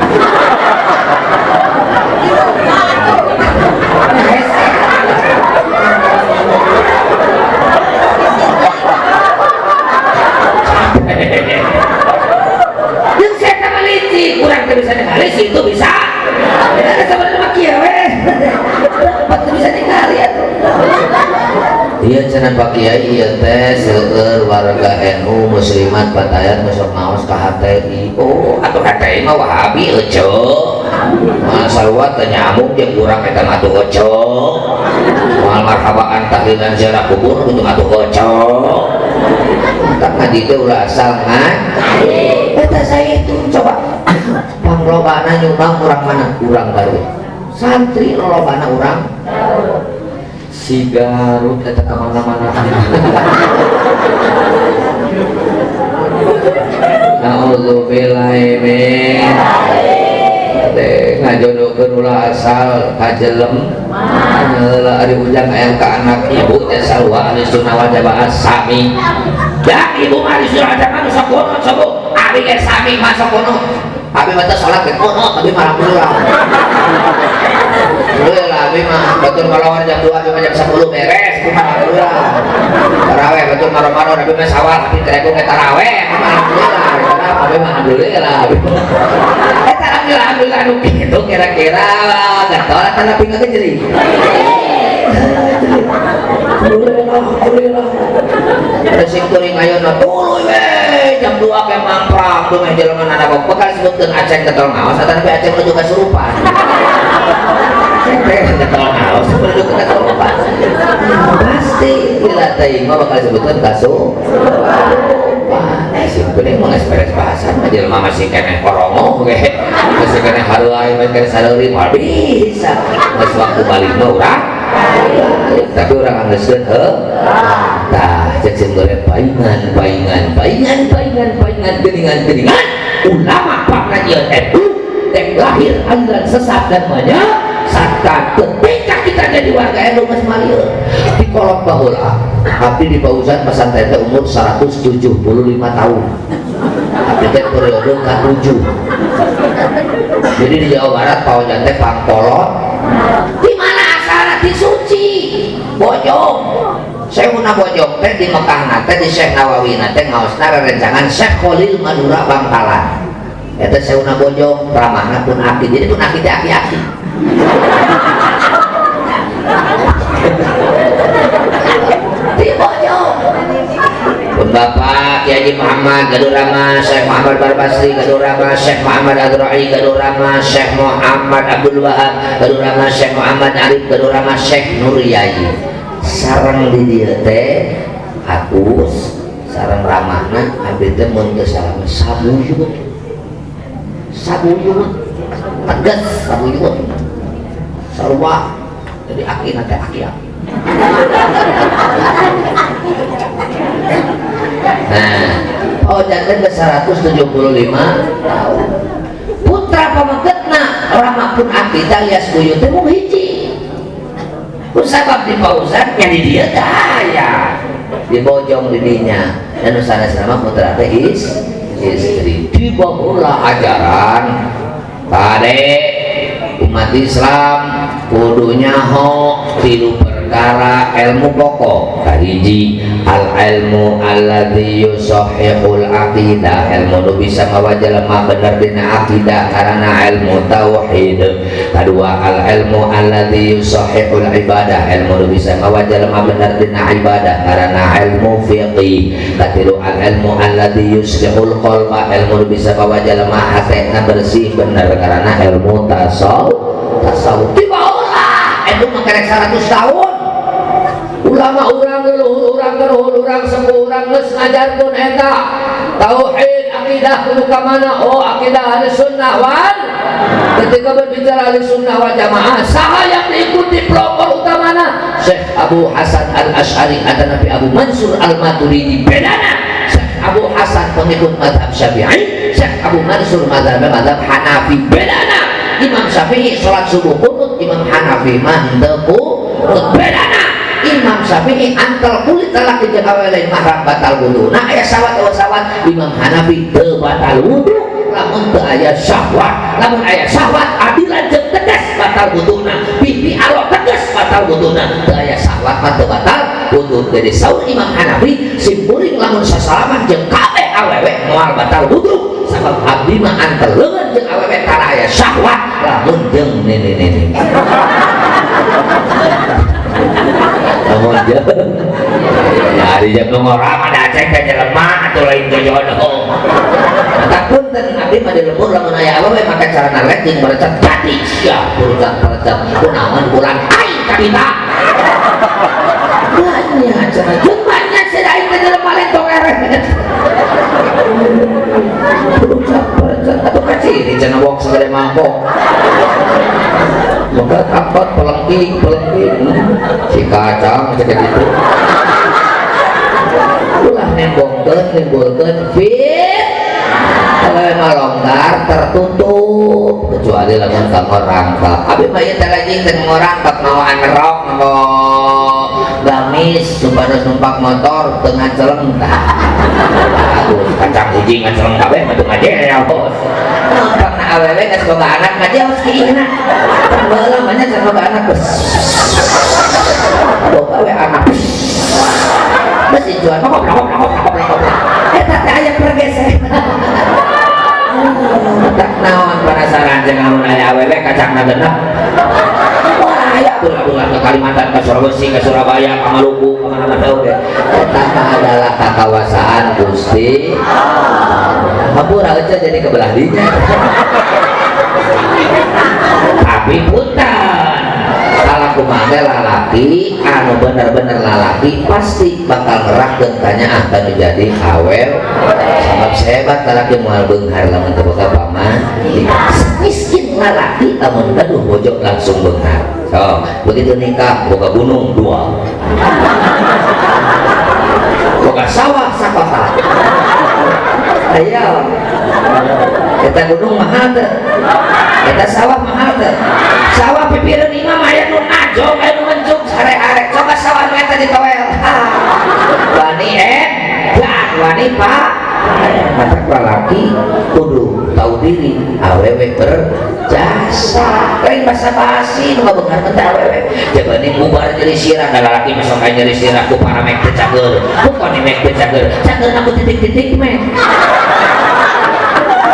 yang saya meneliti kurang bisa mengalih itu bisa sebenarnya makia kemudian cenah Pak Kiai ieu teh seueur warga NU muslimat Batayat masuk maos ka HTI. Oh, atuh HTI mah Wahabi euceuh. Masalwa teh nyamuk jeung urang eta mah atuh euceuh. Moal marhabaan tahlilan ziarah kubur kudu atuh euceuh. Tak ngaji teh ulah asal ngaji. Eta saya itu coba panglobana nyumbang urang mana? Urang Garut. Santri lolobana urang si Garut eta kemana-mana. Na'udzubillahi min ngajodokeun ulah asal kajelem heula ari ujang aya ka anak ibu teh sarua ahli sunnah wal jamaah sami. Ya ibu ahli sunnah wal jamaah nu sakono coba ari ge sami masuk kono. Abi mah salat ke kono tapi malam pulang. Boleh lah, abi mah betul malawar jam 2, abi mah jam 10 beres, kumaha pulang. Taraweh betul maro-maro, abi mah sawal, tapi terego ke taraweh, kumaha pulang. Abi mah alhamdulillah, abi. Eta alhamdulillah nu kitu kira-kira gatol eta tapi ngagejeri. Alhamdulillah. Resik kuring ayeuna tuluy we jam 2 ke mangprang tuh mah jelema anak bekal sebutkeun Aceng ketol ngaos eta tapi Aceng juga surupan. Ketol ngaos menuju ke ketol ngaos. Pasti bila teuing mah bakal sebutkeun kasurupan. Sing kuning mah beres bahasan mah jelema masih keneh korongo ge. Masih keneh haruai mah keneh sareuri moal bisa. Geus waktu balik mah urang tapi orang anggeuskeun tah cek singgore paingan geningan ulama pengajian NU yang lahir aliran sesat dan menyesatkan. Ketika kita jadi warga NU geus malieur di kolom baheula abdi di Pauzan pesantren teh umur 175 tahun abdi teh periode ke-7. Jadi di Jawa Barat Pauzan teh pangkolot di mana asalna di Suci Bojong. Seuna Bojong teh di Mekah nate di Syekh Nawawi nate ngaosna rerencangan Syekh Khalil Madura Bangkalan. Eta seuna Bojong ramahna pun aki. Jadi pun aki teh aki-aki. Di Bojong. Pun Bapak Kiai Haji Muhammad Gadurama, Syekh Muhammad Barbasri Gadurama, Syekh Muhammad Adrai Gadurama, Syekh Muhammad Abdul Wahab Gadurama, Syekh Muhammad Arif Gadurama, Syekh Nur Yai. Sareng di dieu teh akus sareng ramahna abdi teh mun geus salam sabuyut tegas sabuyut sarua jadi aki nate aki. Nah, oh jantan ke 175 tahun. Putra pamangketna orang pun akidah alias buyut teh mung hiji. Sabab di Pauzan yang di dia daya di Bojong didinya dan usana selama putra teh istri di bawah ajaran tade umat Islam kudunya ho tilu perkara ilmu pokok kahiji al ilmu alladzi yusahhihul aqidah ilmu nu bisa mawa jelema bener dina aqidah karena ilmu tauhid. Kedua al ilmu alladzi yusahhihul ibadah ilmu nu bisa mawa jelema bener dina ibadah karena ilmu fiqih. Katilu al ilmu alladzi yuslihul qalba ilmu nu bisa mawa jelema hatena bersih bener karena ilmu tasawuf. Tiba-tiba itu mengkerek 100 tahun ulama urang leluhur urang sepuh urang geus ngajarkeun eta tauhid akidah kudu ka mana? Oh akidah ahli sunnah wal. Ketika berbicara ahli sunnah wal jamaah saha yang diikuti pelopor utamana? Syekh Abu Hasan Al-Asy'ari ada Nabi Abu Mansur Al-Maturidi bedana. Syekh Abu Hasan pengikut mazhab Syafi'i, Syekh Abu Mansur mazhab Hanafi bedana. Imam Syafi'i salat subuh kunut, Imam Hanafi mah teu bedana. Imam Syafi'i antal kulit lalaki jeung awewe lain mahram batal wudu. Nah aya sawat Imam Hanafi teu batal wudu lamun teu aya syahwat. Lamun aya syahwat adilan jeung tegas batal wuduna. Pipi alo tegas batal wuduna. Teu aya syahwat mah teu batal wudu. Jadi saur Imam Hanafi simpuring lamun sasalaman jeung kabeh awewe moal batal wudu. Sabab abdi mah antel leungeun jeung awewe tara aya syahwat lamun jeung nene-nene. Ya di jam orang ada cek ke jelema atau lain jodoh. Takut dan abdi mah di lembur lamun aya apa we make carana lek jeung merecet pati sia perecet kunaon bulan ai kabita. Banyak cara jumannya sedai teh jelema lain tong ereh. Perecet atuh kaciri cenah wok sagede mangkok. Maka takut pelengking si kacang macam gitu. Ulah nembongkeun fit kalau emang longgar tertutup kecuali lamun kamu rangkap abi mah ieu teh lagi teh ngorangkap ngawaan rok ngawak gamis supados numpak motor teu ngaceleng tah bagus kacang hiji ngaceleng kabeh mah teu ngajel bos karena awewe geus boga anak ngajel kieu baheula mah nya can boga anak bos boga we anak besi jual kok eta teh aya pergesek tak naon penasaran jeung lamun aya awewe kacangna genep wah aya bulan-bulan ke Kalimantan ke Sulawesi ke Surabaya ke Maluku ke mana-mana oge eta adalah kakawasaan Gusti hampura aja jadi kebelah dinya tapi punten salah kumaha lalaki anu bener-bener lalaki pasti bakal ngerahkeun tanya akan menjadi awel sabab sebat lalaki moal beunghar lamun teu boga paman miskin lalaki lamun gaduh bojog langsung beunghar so begitu nikah boga gunung 2 boga sawah sakota ayo kita gunung mahal teh kita sawah mahal teh sawah pipireun imam aya nu najong aya nu mencuk sare-are coba sawah nu eta ditowel wani wani pak mata laki kudu tahu diri awewe berjasa lain basa-basi nu ngabeunghar teh awewe jabani bubar nyeri sirah da lalaki mah sok nyeri sirah ku para mek teu cager bukan mek teu cager cageurna ku titik-titik mek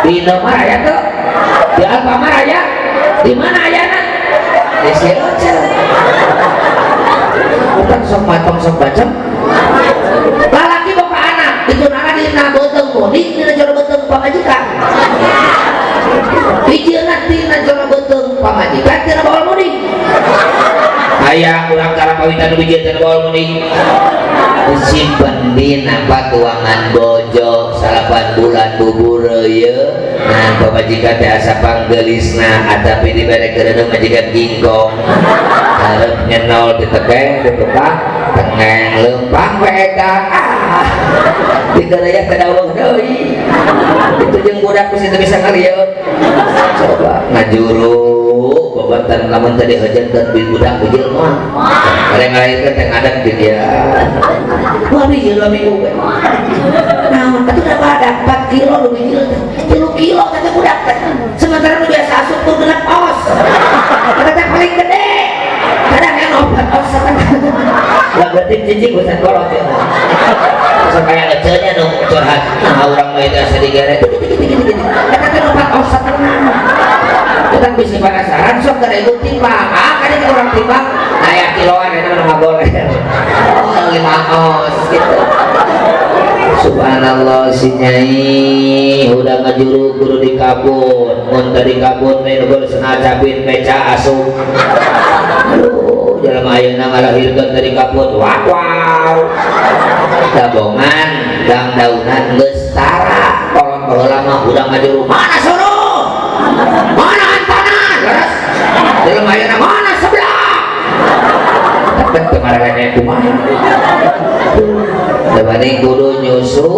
di Indomaret aya tuh di Alfamart aya di mana ayana di Silocer bukan sok matong sok bacem lalaki boga anak ditunana dina beuteung mudik dina jero beuteung pamajikan hijieuna dina jero beuteung pamajikan tina baol mudik aya urang cara pawitan nu bijil tina baol mudik disimpen dina patuangan bojo 8 bulan bubur reuyeung nah pamajikan teh asa panggelisna atapi diberekeun majikan gingkong hareup nyenol ditekeng ditukang tengeng leumpang we edan digeuleuh teh daweuh deui itu jeung budak geus teu bisa ngalieur coba ngajuru babatan lamun teh dihejeunkeun di budak bijil mah bari ngalairkeun teh ngadeg di dia wah bijil 2 minggu we naon atuh dapat 4 kilo lu bijil 3 kilo teh budak teh sementara nu biasa asup tuh 6 os eta paling gede kadang yang obat os lah berarti cicing bukan kolot ya sampai ada cenanya dong curhat nah orang mah itu asa digere eta teh obat os tenang kita bisa penasaran sok kada ibu timbang kada orang timbang aya kiloan eta mah boleh 5 os gitu subhanallah si nyai udah ngajuru kudu di kabun mun tadi kabun teh nu geus ngacapin meca asup aduh jalan ayeuna ngalahirkeun tadi kabun wow dabongan dang daunan geus tara kolot baheula mah udah ngajuru mana sono mana antana leres jalan ayeuna mana sebelah tapi kemarin kumaha dibanding kudu nyusu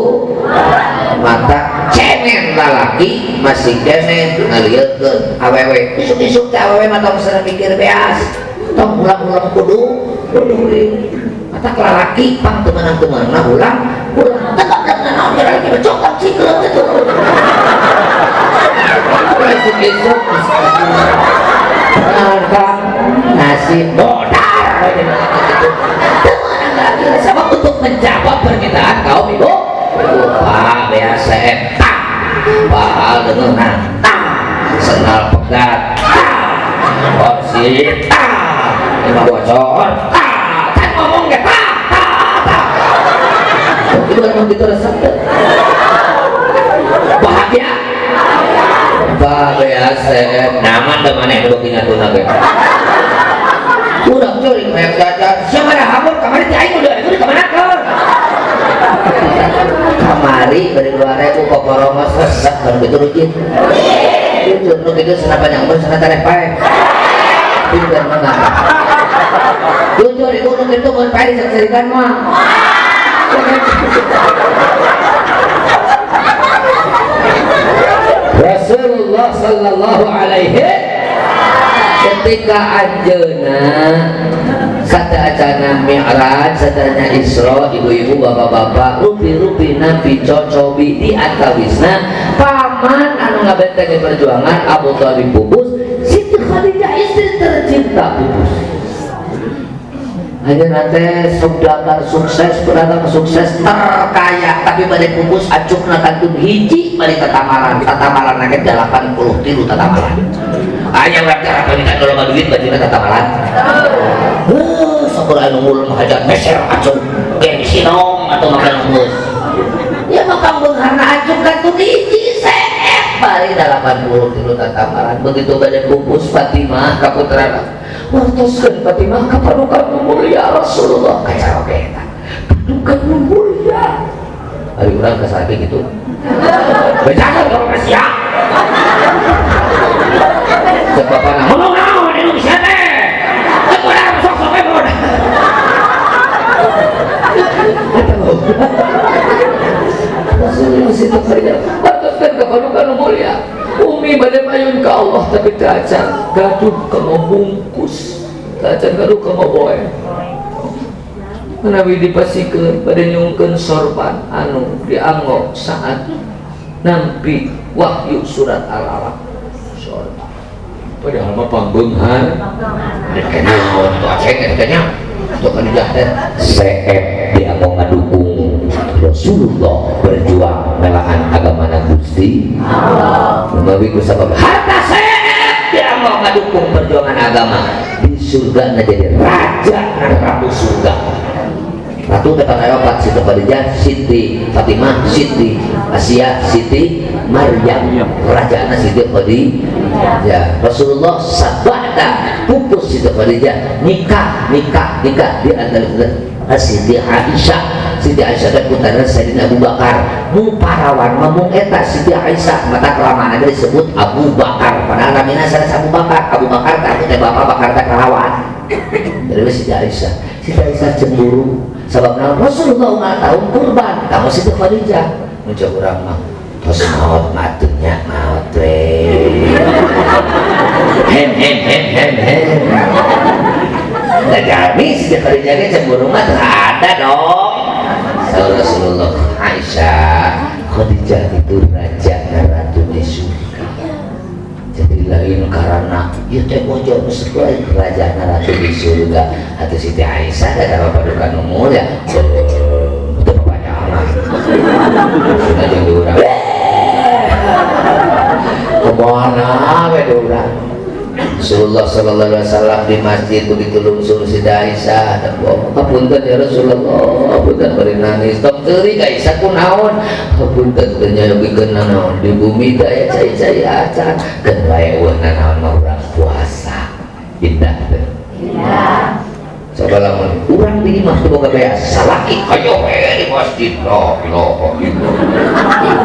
mata cemen lalaki masih kene ngalieukeun awewe isuk-isuk teh awewe mah tong seueur mikir beas tong ulang-ulang kudu mata lalaki pang teu meunang ulang tetep naon lagi becokak cikleut itu isuk-isuk nasi bodar sama untuk menjawab permintaan kaum ibu lupa biasa tak bahal dengan senal pegat opsi lima bocor kan ngomong ya Itu kan begitu resep. Bahagia. Bahagia sen. Naman da maneh nu beuki ngatuna ge. Urang ceuring kayak jajan. Siapa dah hamur kamari ti aing udah itu ka mana keur? Kamari bari 2000 koporongos resep kan begitu rujit. Jujur nu kitu sanapa nyamber sana tareh pae. Pinter mana? Jujur itu nu kitu mun pae diserikan mah. Rasulullah sallallahu alaihi ketika anjeuna sadayana Mi'raj, sadayana Isra, ibu-ibu, bapak-bapak, rupi-rupi Nabi cocobi di antawisna paman anu ngabentengi perjuangan Abu Thalib pupus, Siti Khadijah istri tercinta pupus. Hanya nanti saudagar sukses, pedagang sukses, terkaya, tapi balik pupus acukna kantun hiji balik tatamaran nakit 83 tatamaran. Hanya orang cara pemikat kalau nggak duit bajunya tatamaran. Syukur anu ngul menghajat meser acuk geng sinong atau makan mus. Ya makan benghana acuk kantun hiji seep balik 83 tatamaran. Begitu balik pupus Fatimah kaputrana. Wartoskeun Fatimah ka paduka mulia Rasulullah kacara eta. Paduka mulia. Ari urang kasake kitu. Bejakan kalau sia. Cek bapana, "Ngomong naon anu sia teh?" Cek urang sok-sok we bod. Rasulullah situ kaya wartoskeun ka paduka mulia. Umi badai mayun ke Allah tapi tacan gaduh ke bungkus tacan gaduh ke boy Nabi dipasikeun badai nyungkeun sorban anu dianggok saat nampi wahyu surat Al-Alaq sorban padahal mah pangbeunghan kena tuh aceng katanya tuh kan dijahdet seep dianggok ngadukung Rasulullah berjuang melawan agama Gusti Allah. Nabi kusabab harta saya dia mau mendukung perjuangan agama di surga jadi raja dan ratu surga. Ratu dapat ayat Siti Khadijah, Siti Fatimah, Siti Asia, Siti Maryam, kerajaan Siti Khadijah. Rasulullah sabda pupus Siti Khadijah nikah di antara Siti Aisyah. Siti Aisyah dan putara Sayyidina Abu Bakar mu parawan mamung eta Siti Aisyah mata kelamaan aja disebut Abu Bakar padahal namanya sanes Abu Bakar tak teh bapak Bakar teh kelawan dari Siti Aisyah cemburu sebabna Rasulullah ulang tahun kurban kamu Siti Khadijah muncul urang mah tos maot matunya maot we hem da jami Siti Khadijah ge cemburu mah ada dong. Rasulullah Aisyah Khadijah itu raja dan ratu di surga jadi lain karena ya teh bojo sesuai kerajaan ratu di surga atau Siti Aisyah ada paduka umur ya itu banyak amat sudah jadi orang kemana beda orang Rasulullah sallallahu alaihi wasallam di masjid begitu lungsur Siti Aisyah dan punten ya Rasulullah punten bari nangis tong teuing Aisyah kunaon punten teh nyayogikeun naon di bumi daya cai-cai acan keun wae eueuh naon mah urang puasa indah teh indah coba lamun urang di imah teu boga beas salaki kayo we di masjid la ilaha illallah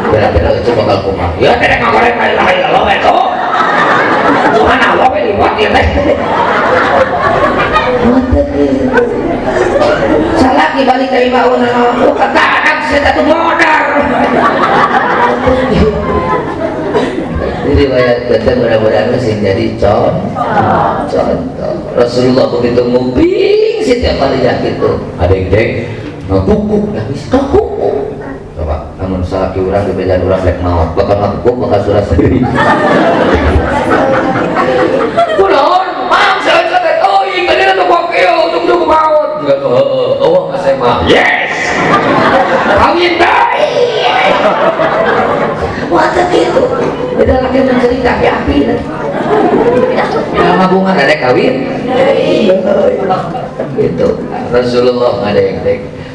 bela-bela coba bakal kumaha ya teh ngagoreng la ilaha illallah we to Tuhan Allah liwat ya teh salaki balik dari bawah kata anak saya satu modal jadi riwayat kita mudah-mudahan masih jadi contoh Rasulullah begitu nguping setiap kali gitu ada yang dek ngakukuk nangis ngakukuk coba namun salaki orang di bejan orang lek maut bakal ngakukuk bakal surat sendiri kulon mam saya kata oh ini kan ada pakio untuk maut enggak oh saya mah yes kawin baik wajah gitu beda lagi mencerita api nama bunga ada kawin gitu Rasulullah ada yang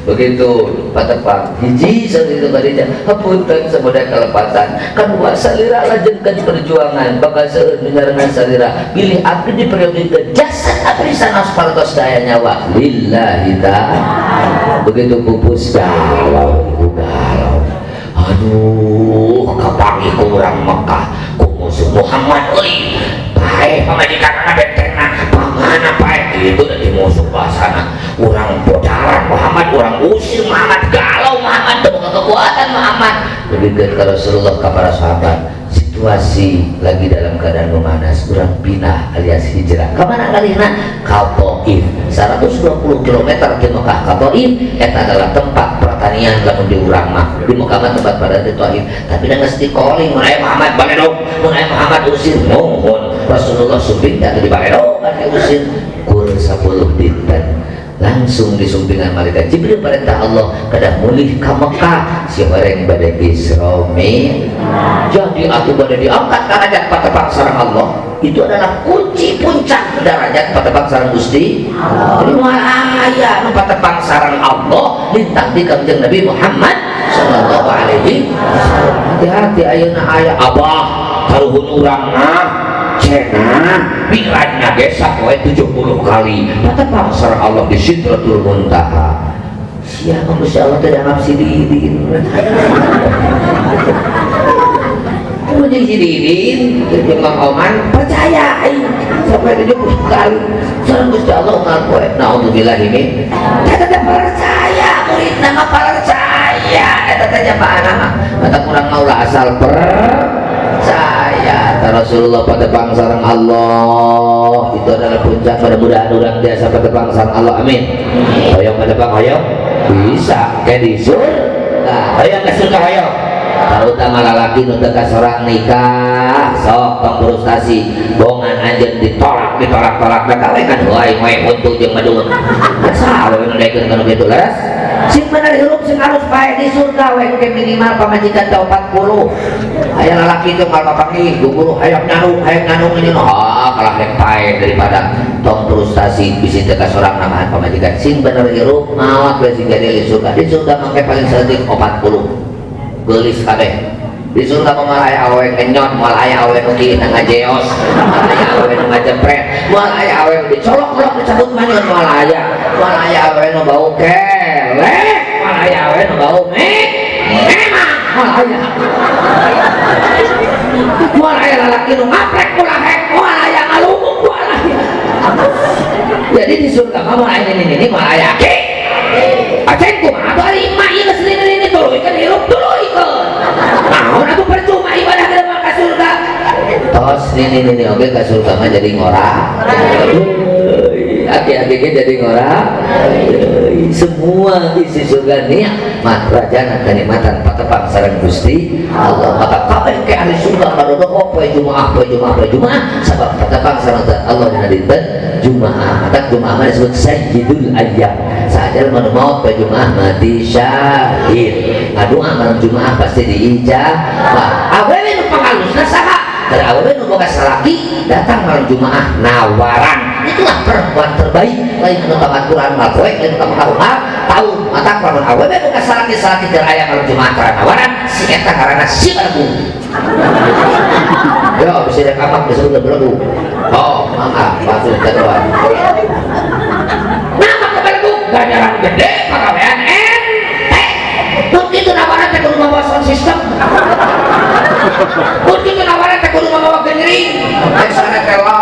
begitu patepang hiji itu tadinya hapunten semudah kelepatan kedua salira lanjutkan perjuangan bakal seueuh salira pilih abdi di periode jasad abdi sanes partos daya nyawa lillahi ta'ala begitu pupus galau aduh kapangi ku urang Mekah ku musuh Muhammad euy pae pamajikan bentengna pamana pae itu dari musuh bahasana urang bodaran Muhammad urang usir Muhammad galau Muhammad teu kekuatan Muhammad begitu ke Rasulullah ke para sahabat situasi lagi dalam keadaan memanas urang pindah alias hijrah kemana kalihna ka Taif 120 km ke Mekah ka Taif eta adalah tempat pertanian lamun di urang mah di Mekah mah tempat pada di Taif tapi dan mesti calling mun aya Muhammad baledog mun aya Muhammad usir nuhun Rasulullah sumping tak di baledog kan usir kur 10 dinten langsung disumpingan malaikat Jibril perintah Allah kedah mulih ke Mekah si orang badai Isromi jadi aku badai diangkat derajat patepang sareng Allah itu adalah kunci puncak derajat patepang sareng Gusti jadi malaya nu patepang sareng Allah lintang di kanjeng Nabi Muhammad sallallahu alaihi wasallam hati-hati ayeuna aya abah kaluhun urang mah cena pikirannya gesak wae 70 kali patepang sareng Allah di Sidratul Muntaha siapa Masya Allah tidak nafsi didin punya sididin yang Bang Oman percaya sampai 70 kali sareng Gusti Allah ngaku naudzubillah ini tidak percaya murid nama percaya eta teh jamaah mata kurang maulah asal percaya Rasulullah patepang sareng Allah itu adalah puncak mudah-mudahan orang biasa patepang sareng Allah amin hoyong patepang hoyong bisa kayak di surga hoyong ke surga hoyong terutama lalaki nu teu kasorang nikah sok tong frustasi bongan anjeun ditolak kawekan wae untuk jeung madun saha we mendekeun kana kitu leres sing bener hirup sing harus bae di surga we ke minimal pamajikan 40 aya lalaki teh mal papangi guru hayang nyanu ini kalah rek pae daripada tong frustasi bisi teu kasorang namahan pamajikan sing bener hirup maot we sing jadi di surga mangke paling saeutik 40 gelis kabeh di surga moal aya awe kenyot moal aya awe nu kieu ngajeos moal aya awe nu ngajepret moal aya awe nu dicolok-colok dicabut manyun moal aya awe nu bau kelek moal aya awe nu bau memang moal aya lalaki nu ngaprek kulahek moal aya ngalunguk moal aya jadi di surga moal aya ini moal aya ki aceng kumaha bari mah ieu geus ini tuluy kan hirup tuluy naon atuh percuma ibadah ke ka surga tos ini oge ka surga mah jadi ngora hati-hati jadi ngora semua isi surga nikmat rajana kenikmatan patepang sareng Gusti Allah maka kabeh ke ahli surga madodo poe Jumaah sabab patepang sareng Allah dina dinten Jumaah maka Jumaah mah disebut sayyidul ayyam sadar mun maot poe Jumaah mati syahid ngadoa malam Jumaah pasti diijabah awewe nu pangalusna saha dari awewe nu boga salaki datang malam Jumaah nawaran itulah perempuan terbaik lain nu tamat Quran mah poe lain nu tamat tahu mata lamun awewe boga salaki keur aya malam Jumaah nawaran si eta ngaranna si barbu yo bisa dek amak disebut berlagu oh mangga maksud kedua nama keberlagu ganjaran gede pagawean ente mun kitu nawaran teh kudu mawa sound system mun kitu nawaran teh kudu mawa geuning teh sana teh la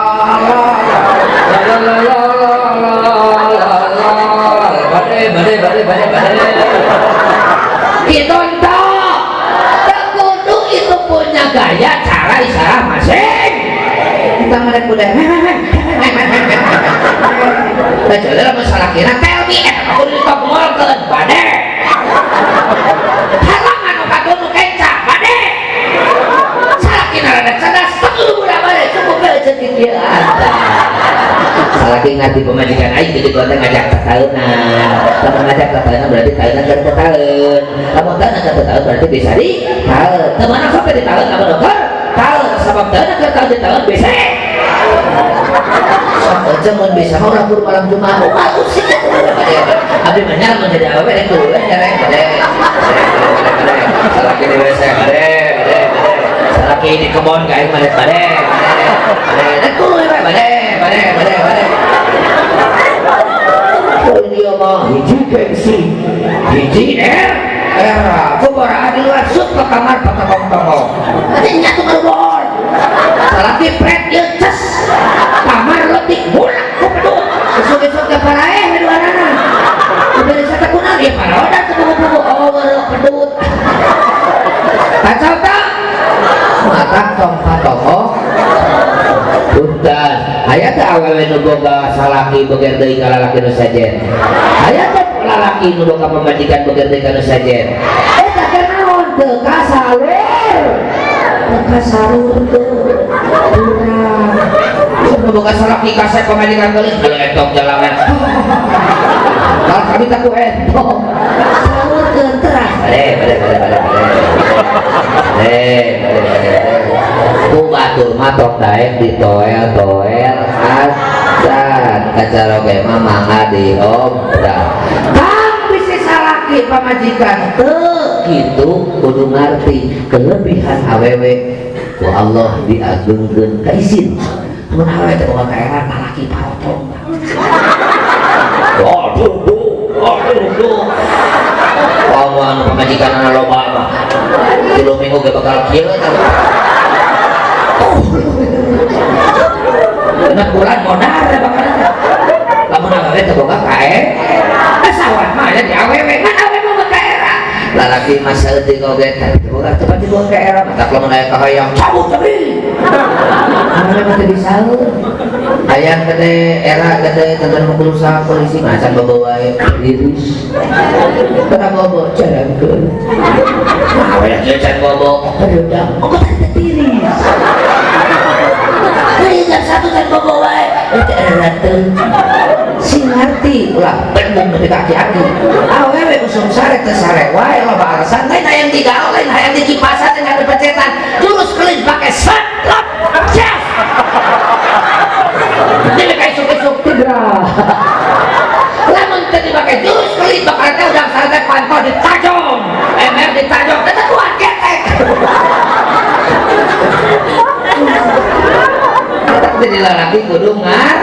itu entok kudu itu punya gaya cara isyarat masing kita mereka udah kecuali masalah kira tell me aku ditop mall ke bade halangan nu nu kecap bade salah kira ada cerdas tuh udah bade cukup aja kieu salah ngati pemajikan aing jadi gua teh ngajak ke taeunan lamun ngajak ke taeunan berarti taeunan kan ke taeun lamun taeunan kan ke taeun berarti bisa di taeun teu mana sampai di taeun lamun dokter taeun sabab taeunan ke taeun di taeun bisa jangan bisa mau lapor malam Jumaah bagus sih abdi menyal menjadi awewe yang dulu jarang salaki di WC bade salaki di kebon kain bade dan kulo bade dia mah hiji gengsi hiji era kubara di luar sut ke kamar patokong-tokong nanti nyatu keluar salaki pret dia ces kamar letik mulak kupedut besok-besok ke paraeh di luarana udah disata kunang ya paroda kebuku-buku oh baru pedut kacau tak mata tong patokong punten aya teh awewe nu boga salaki beger deui ka lalaki nu sajen aya teh lalaki nu boga pamajikan beger deui ka nu sajen eta teh naon teu kasawer teu kasarur teu urang nu boga salaki kasep pamajikan geulis geuleuh entok jalangan kalau kami tak entok saur keunteras bade ku batur matok daek di toel acan acara oge mah mangga diobral kang bisi salaki pamajikan teu kitu kudu ngarti kelebihan awewe ku Allah diagungkeun ka isin mun awewe teh boga kaeran lalaki parotong aduh kawan pamajikan anak loba mah 3 minggu gak bakal kieu enak bulan modal bakal lamun awewe teh boga kae sawat mah aya di awewe kan awewe boga kaera lalaki mah saeutik oge teh boga tempat di boga kaera matak lamun aya kahayang cabut teh awewe mah teh disaeur hayang gede era gede tentang berusaha polisi macan bawa iris karena bawa jalankan nah banyak jalan bawa udah kok tante tiris jam 1 can bawa itu era si ngerti ulah bendung ketika aki-aki awewe usum sare teh sare wae loba alasan lain hayang digaul lain hayang dikipasan lain ada pecetan jurus kelin pakai setlap chef jadi kayak isuk-isuk tigra lamun tadi pakai jurus kelin bakal teh udah santai pantau ditajong MR ditajong dan kuat ketek jadi lalaki kudu ngar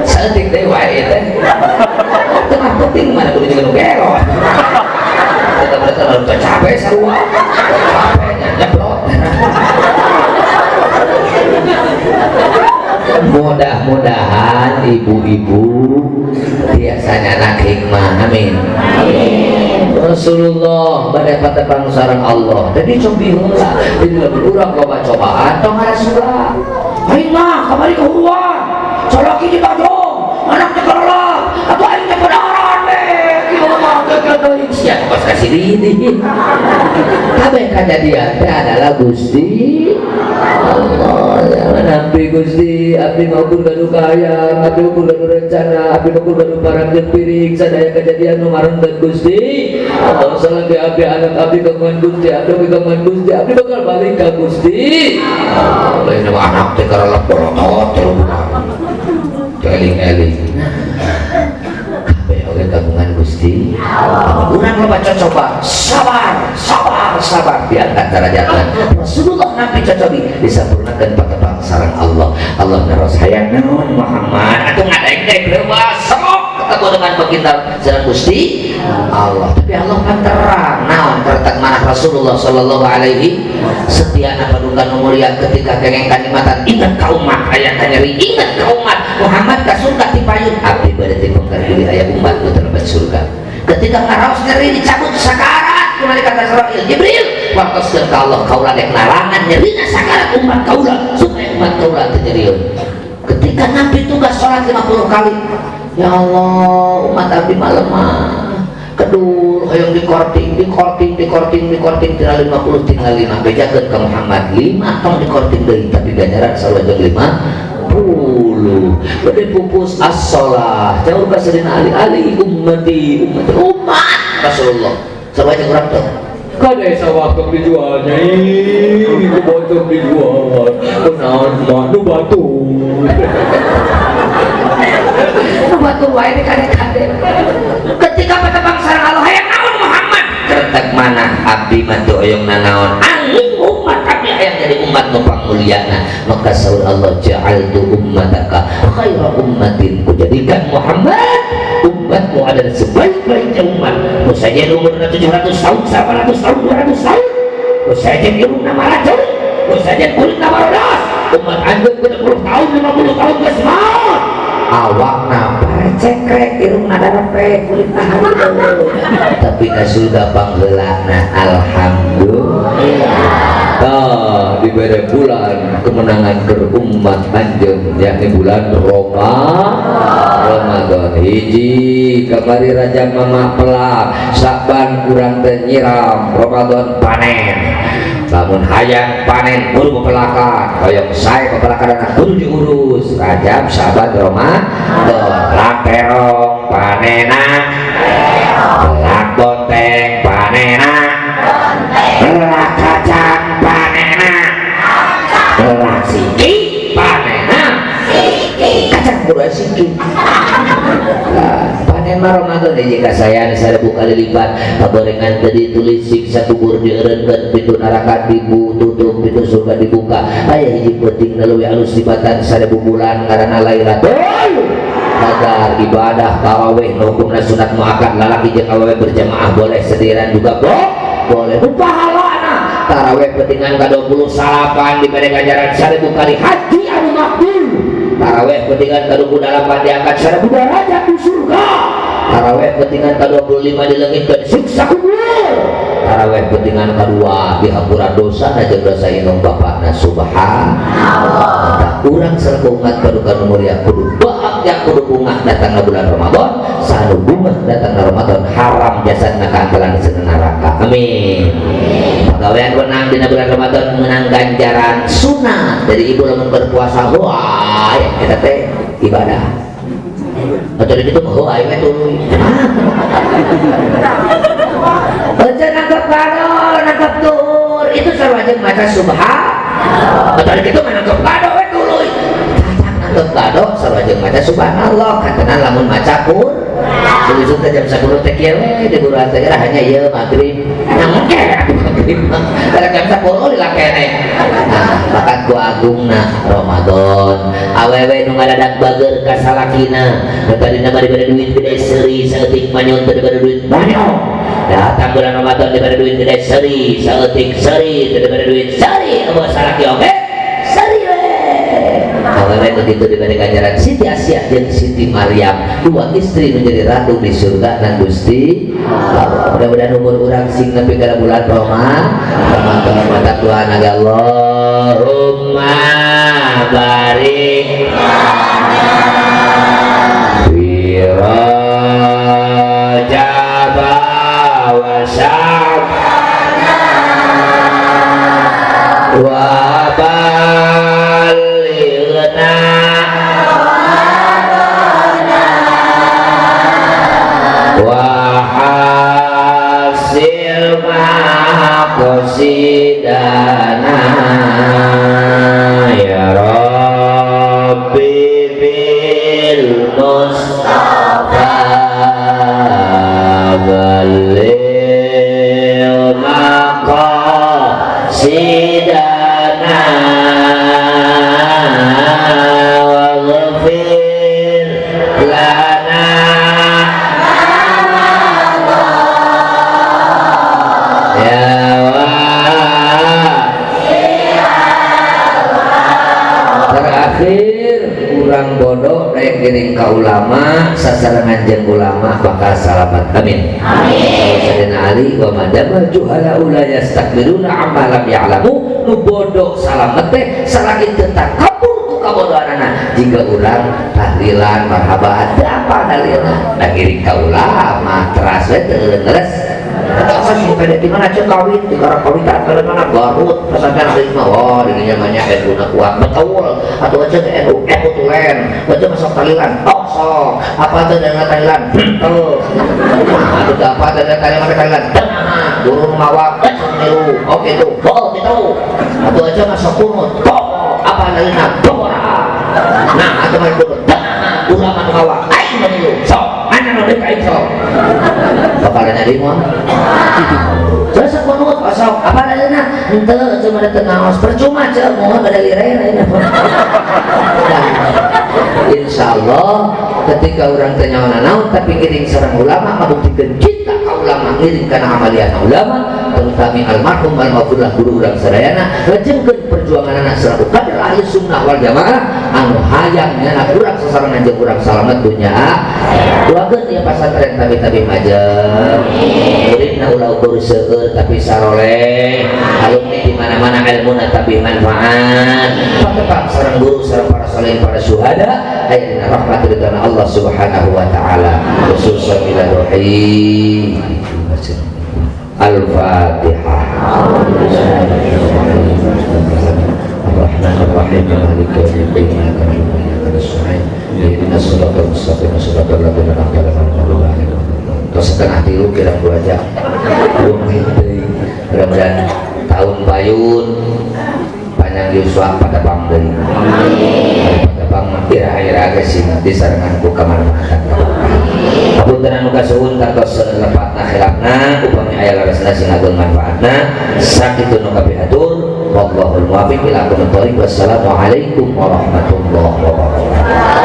seetik deh wae teh tengah penting mana kudu juga nugero kita harus capek sarua capeknya nyeblot mudah-mudahan ibu-ibu biasanya anak hikmah amin Rasulullah badai patepang sareng Allah jadi cobi heula jadi lamun urang loba cobaan tong Rasulullah aing mah kamari ka huruan salaki ditajong anaknya kelelap atau aingnya pedaharan deh kieu mah geugeung sia pas kasih ini kabeh kejadian teh adalah Gusti Allah jangan abdi Gusti abdi ngukur gaduh kaya abdi ngukur gaduh rencana abdi ngukur gaduh barang jeung piring sadaya kejadian nu ngareunteun Gusti Allah salagi abdi anak abdi kagungan Gusti abdi kagungan Gusti abdi bakal balik ka Gusti lain anak teh karelep borotot terus eling-eling kabeh oge kagungan Gusti urang loba coba sabar diangkat derajatna Rasulullah nabi cocobi disempurnakeun patepang sareng Allah naros hayang naon Muhammad atuh ngadaek leuwah sok ketemu dengan baginda sareng Gusti Allah tapi Allah kan terang naon tertek manah Rasulullah sallallahu alaihi setiana paduka nu mulia ketika kengeng kalimatan ingat ka umat aya nyeri ingat ka umat Muhammad kasuka ti payun abdi bade ti pangkarjuli aya umat nu terlebat surga ketika ngaraos nyeri dicabut sakarat ku malaikat Israil Jibril wartoskeun ka Allah kaula dek larangan nyerina sakarat umat kaula supaya umat kaula teu nyerieun ketika Nabi tugas salat 50 kali ya Allah umat abdi mah lemah kedur hoyong dikorting tinggal 50 tinggal 5 bejakeun ka Muhammad 5 tong dikorting deui tapi ganjaran salawajeng 50 bade pupus as-shalah jauh ka sadina ali ummati umat Rasulullah salawajeng urang teh kada sawakep dijualnya ini bocor dijual kunaon nu batu nu batu wae di kade-kade ketika patepang sareng Allah hayang naon Muhammad mantek mana abdi mah teu hoyong nanaon angin umat abdi hayang jadi umat nu panguliana maka saur Allah ja'altu ummataka khaira ummatin kujadikan Muhammad umatmu adalah sebaik-baiknya umat nu saja umurna 700 tahun 800 tahun 200 tahun nu saja irungna maracun nu saja kulitna marodas umat anjeun 30 tahun 50 tahun geus maot awakna cekrek irungna darapek kulitna hancur tapi kasuda panggeulana alhamdulillah diberi bulan kemenangan ke umat anjeun yakni bulan Ramadan hiji kamari Rajab mama pelak Saban kurang teu nyiram Ramadan panen lamun hayang panen kudu mepelakan hoyong sae mepelakan kudu diurus Rajab Saban Ramadan lak terong panena lak bonteng panena lak kacang panena lak siki panena kacang kudu siki panen mah Ramadan jika saya seribu kali lipat kagorengan tadi tulis siksa kubur dieureunkeun pintu neraka ditutup pintu surga dibuka aya hiji penting leuwih alus libatan 1000 bulan karena Lailatul Qadar ibadah tarawih hukumna sunat muakkad lalaki jeung awewe berjamaah boleh sendirian juga boleh nu pahalana tarawih pentingan ke-28 diberi ganjaran 1000 kali haji anu makbul tarawih pentingan ke-28 diangkat 1000 derajat di surga tarawih pentingan ke-25 dilengitkeun siksa kubur tarawih pentingan kedua dihapura dosa na jeung dosa indung bapana subhanallah da urang sareng umat kanu mulia kudu bahagia kudu bungah datangna bulan Ramadan sanu bungah datangna Ramadan haram jasadna kaantelan di neraka amin pagawean wenang dina bulan Ramadan menang ganjaran sunat dari ibu lamun berpuasa wah eta teh ibadah atau itu mah ayo we tuluy baca nangkep kado nangkep tur itu sarwajeng maca subhanallah atau itu mah nangkep kado we tuluy nangkep kado sarwajeng maca subhanallah katana lamun maca kur Sulit jam 10 teh kieu we di buruan teh hanya ieu magrib nyamun ke magrib kada jam 10 dilakene nah bakat ku agungna Ramadan awewe nu ngadadak bager ka salakina tadina bari duit gede seuri saeutik manyun teu bari duit manyun datang bulan Ramadan diberi duit gede seuri saeutik seuri teu bari duit seuri abo salaki oge seuri we awewe begitu diberi ganjaran Siti Asia jeung Siti Maryam dua istri menjadi ratu di surga dan Gusti Allah. Mudah-mudahan umur urang sing nepi ka bulan Ramadan mata Tuhan Allahumma barik fi Rajab wa Sya'ban wa balighna hasil maqsidana ya Rabbi bil Mustafa balil maqsidana waghfir lana terakhir kurang bodoh naik giring ka ulama sasarangan jeung ulama bakal salamat amin amin Sayyidina Ali wa madama juhala ula yastakbiruna amma lam ya'lamu nu bodoh salamet teh salaki teu takabur ku kabodohanana jika urang tahlilan marhaban teu apa dalilna da giring ka ulama teras we teu leres Masa sih pada di mana aja kawin di karang kawitan kalau mana Garut pesantren alis mah wah di namanya NU na kuat betul atau aja ke NU tulen aja masuk talilan sok apa aja dengan talilan tuh ada apa dengan talilan burung mawar niru oke tuh oh gitu atau aja masuk kunut apa talilan nah atau main kunut ulama mawar ayo niru sok mana anu deuk aing sok bakal nyari moal terus kunut osok apa adana henteu cuma ada tengaos percuma ceu moal bade lirere insyaallah ketika orang tanya naon tapi ngiring sareng ulama ngabuktikan cinta ka ulama ngiring kana amalian ulama terutama almarhum almarhumlah guru urang sadayana ngajengkeun perjuangan anak selaku kader ahli sunnah wal jamaah anu hayang nyana urang sasarangan jeung urang salamet dunya doakeun ieu pasantren tabi-tabi majeng muridna ulah ukur seueur tapi saroleh alumni di mana-mana ilmuna tapi manfaat patepang sareng guru sareng para salihin para syuhada ayeuna rahmat ridwana Allah subhanahu wa ta'ala khususan ila ruhi Al-Fatihah. Ar-Rahmanir-Rahim Maliki yaumiddin Iyyaka na'budu wa iyyaka nasta'in ihdinas siratal mustaqim siratal ladzina an'amta 'alaihim. Terus setengah tilu kira 2 jam. Mudah-mudahan tahun Bayun panjang yuswa pada bang deui. Pada bang kira-kira geus di sarengan ku kamanfaatan. Hapunten anu kasuhun kantos lepatna khilafna upami aya laresna sing ageng manfaatna sakitu nu kapihatur wallahul muwaffiq ila aqwamit thoriq. Wassalamualaikum warahmatullahi wabarakatuh.